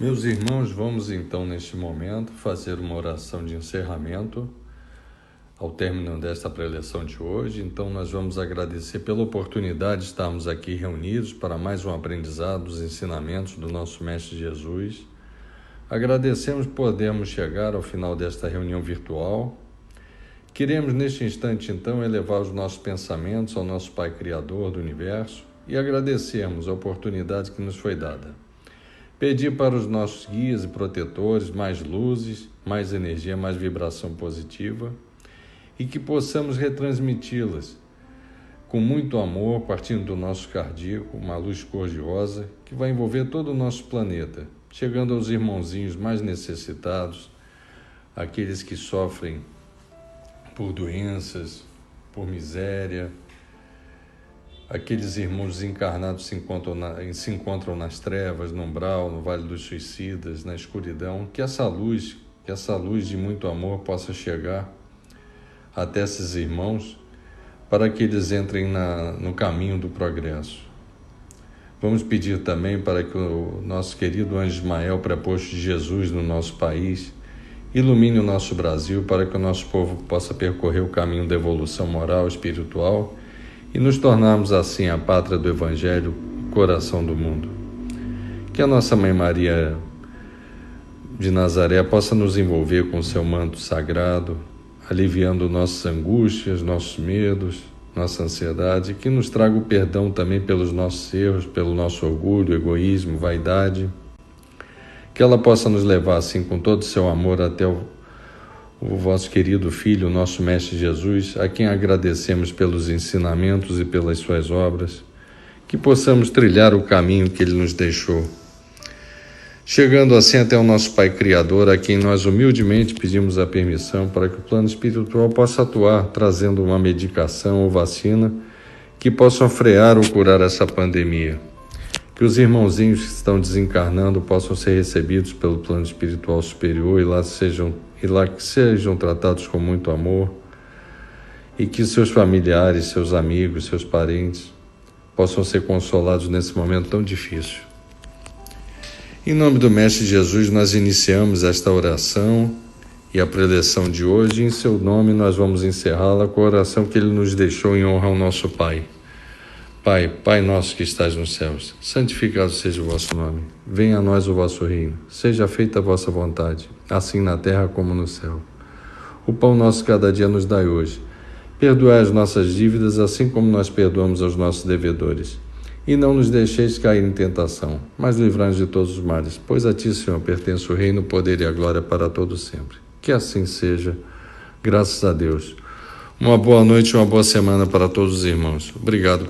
Meus irmãos, vamos então, neste momento, fazer uma oração de encerramento ao término desta preleção de hoje. Então, nós vamos agradecer pela oportunidade de estarmos aqui reunidos para mais um aprendizado dos ensinamentos do nosso Mestre Jesus. Agradecemos por podermos chegar ao final desta reunião virtual. Queremos, neste instante, então, elevar os nossos pensamentos ao nosso Pai Criador do Universo e agradecermos a oportunidade que nos foi dada. Pedir para os nossos guias e protetores mais luzes, mais energia, mais vibração positiva, e que possamos retransmiti-las com muito amor, partindo do nosso cardíaco, uma luz cor-de-rosa que vai envolver todo o nosso planeta, chegando aos irmãozinhos mais necessitados, aqueles que sofrem por doenças, por miséria, aqueles irmãos desencarnados se encontram nas trevas, no umbral, no Vale dos Suicidas, na escuridão. Que essa luz de muito amor possa chegar até esses irmãos, para que eles entrem no caminho do progresso. Vamos pedir também para que o nosso querido Anjo Ismael, preposto de Jesus no nosso país, ilumine o nosso Brasil, para que o nosso povo possa percorrer o caminho da evolução moral e espiritual e nos tornarmos assim a pátria do Evangelho, coração do mundo. Que a nossa Mãe Maria de Nazaré possa nos envolver com o seu manto sagrado, aliviando nossas angústias, nossos medos, nossa ansiedade, que nos traga o perdão também pelos nossos erros, pelo nosso orgulho, egoísmo, vaidade, que ela possa nos levar assim com todo o seu amor até o vosso querido Filho, nosso Mestre Jesus, a quem agradecemos pelos ensinamentos e pelas suas obras, que possamos trilhar o caminho que Ele nos deixou, chegando assim até o nosso Pai Criador, a quem nós humildemente pedimos a permissão para que o plano espiritual possa atuar, trazendo uma medicação ou vacina que possam frear ou curar essa pandemia. Que os irmãozinhos que estão desencarnando possam ser recebidos pelo plano espiritual superior e lá que sejam tratados com muito amor, e que seus familiares, seus amigos, seus parentes possam ser consolados nesse momento tão difícil. Em nome do Mestre Jesus, nós iniciamos esta oração e a preleção de hoje. Em seu nome, nós vamos encerrá-la com a oração que ele nos deixou em honra ao nosso Pai. Pai nosso que estás nos céus, santificado seja o vosso nome. Venha a nós o vosso reino. Seja feita a vossa vontade, assim na terra como no céu. O pão nosso cada dia nos dai hoje. Perdoai as nossas dívidas, assim como nós perdoamos aos nossos devedores. E não nos deixeis cair em tentação, mas livrai-nos de todos os males, pois a ti, Senhor, pertence o reino, o poder e a glória para todos sempre. Que assim seja, graças a Deus. Uma boa noite e uma boa semana para todos os irmãos. Obrigado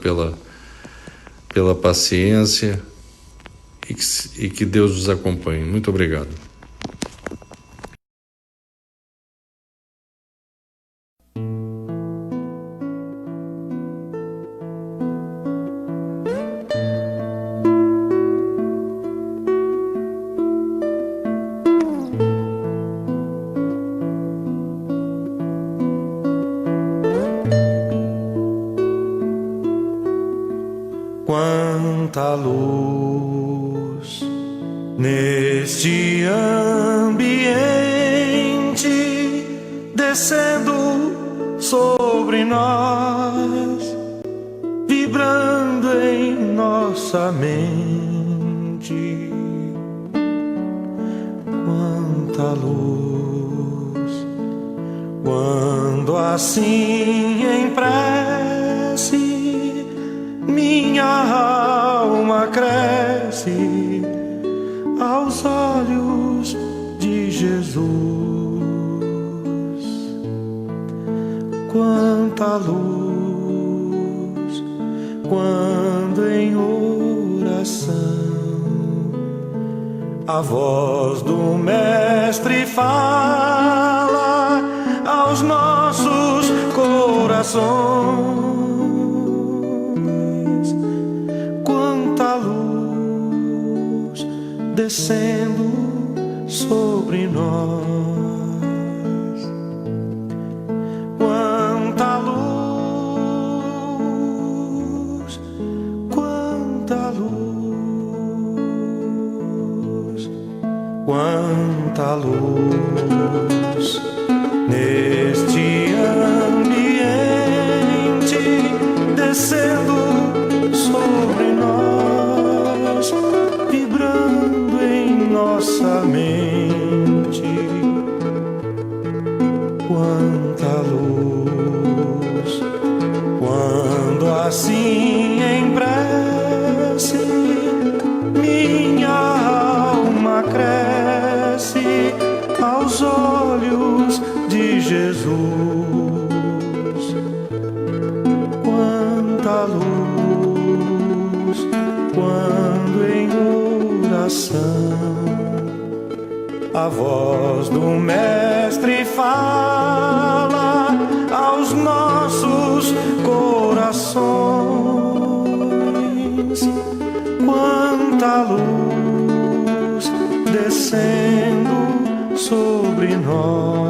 pela paciência e que Deus os acompanhe. Muito obrigado. Quanta luz neste ambiente descendo sobre nós, vibrando em nossa mente. Quanta luz, quando assim em prece minha alma cresce aos olhos de Jesus. Quanta luz, quando em oração a voz do Mestre fala aos nossos corações. Descendo sobre nós, quanta luz, quanta luz, quanta luz neste ambiente descendo sobre nós, vibrando em nossa mente. Quanta luz, quando assim em prece minha alma cresce aos olhos de Jesus. Quanta luz, quando em a voz do Mestre fala aos nossos corações. Quanta luz descendo sobre nós.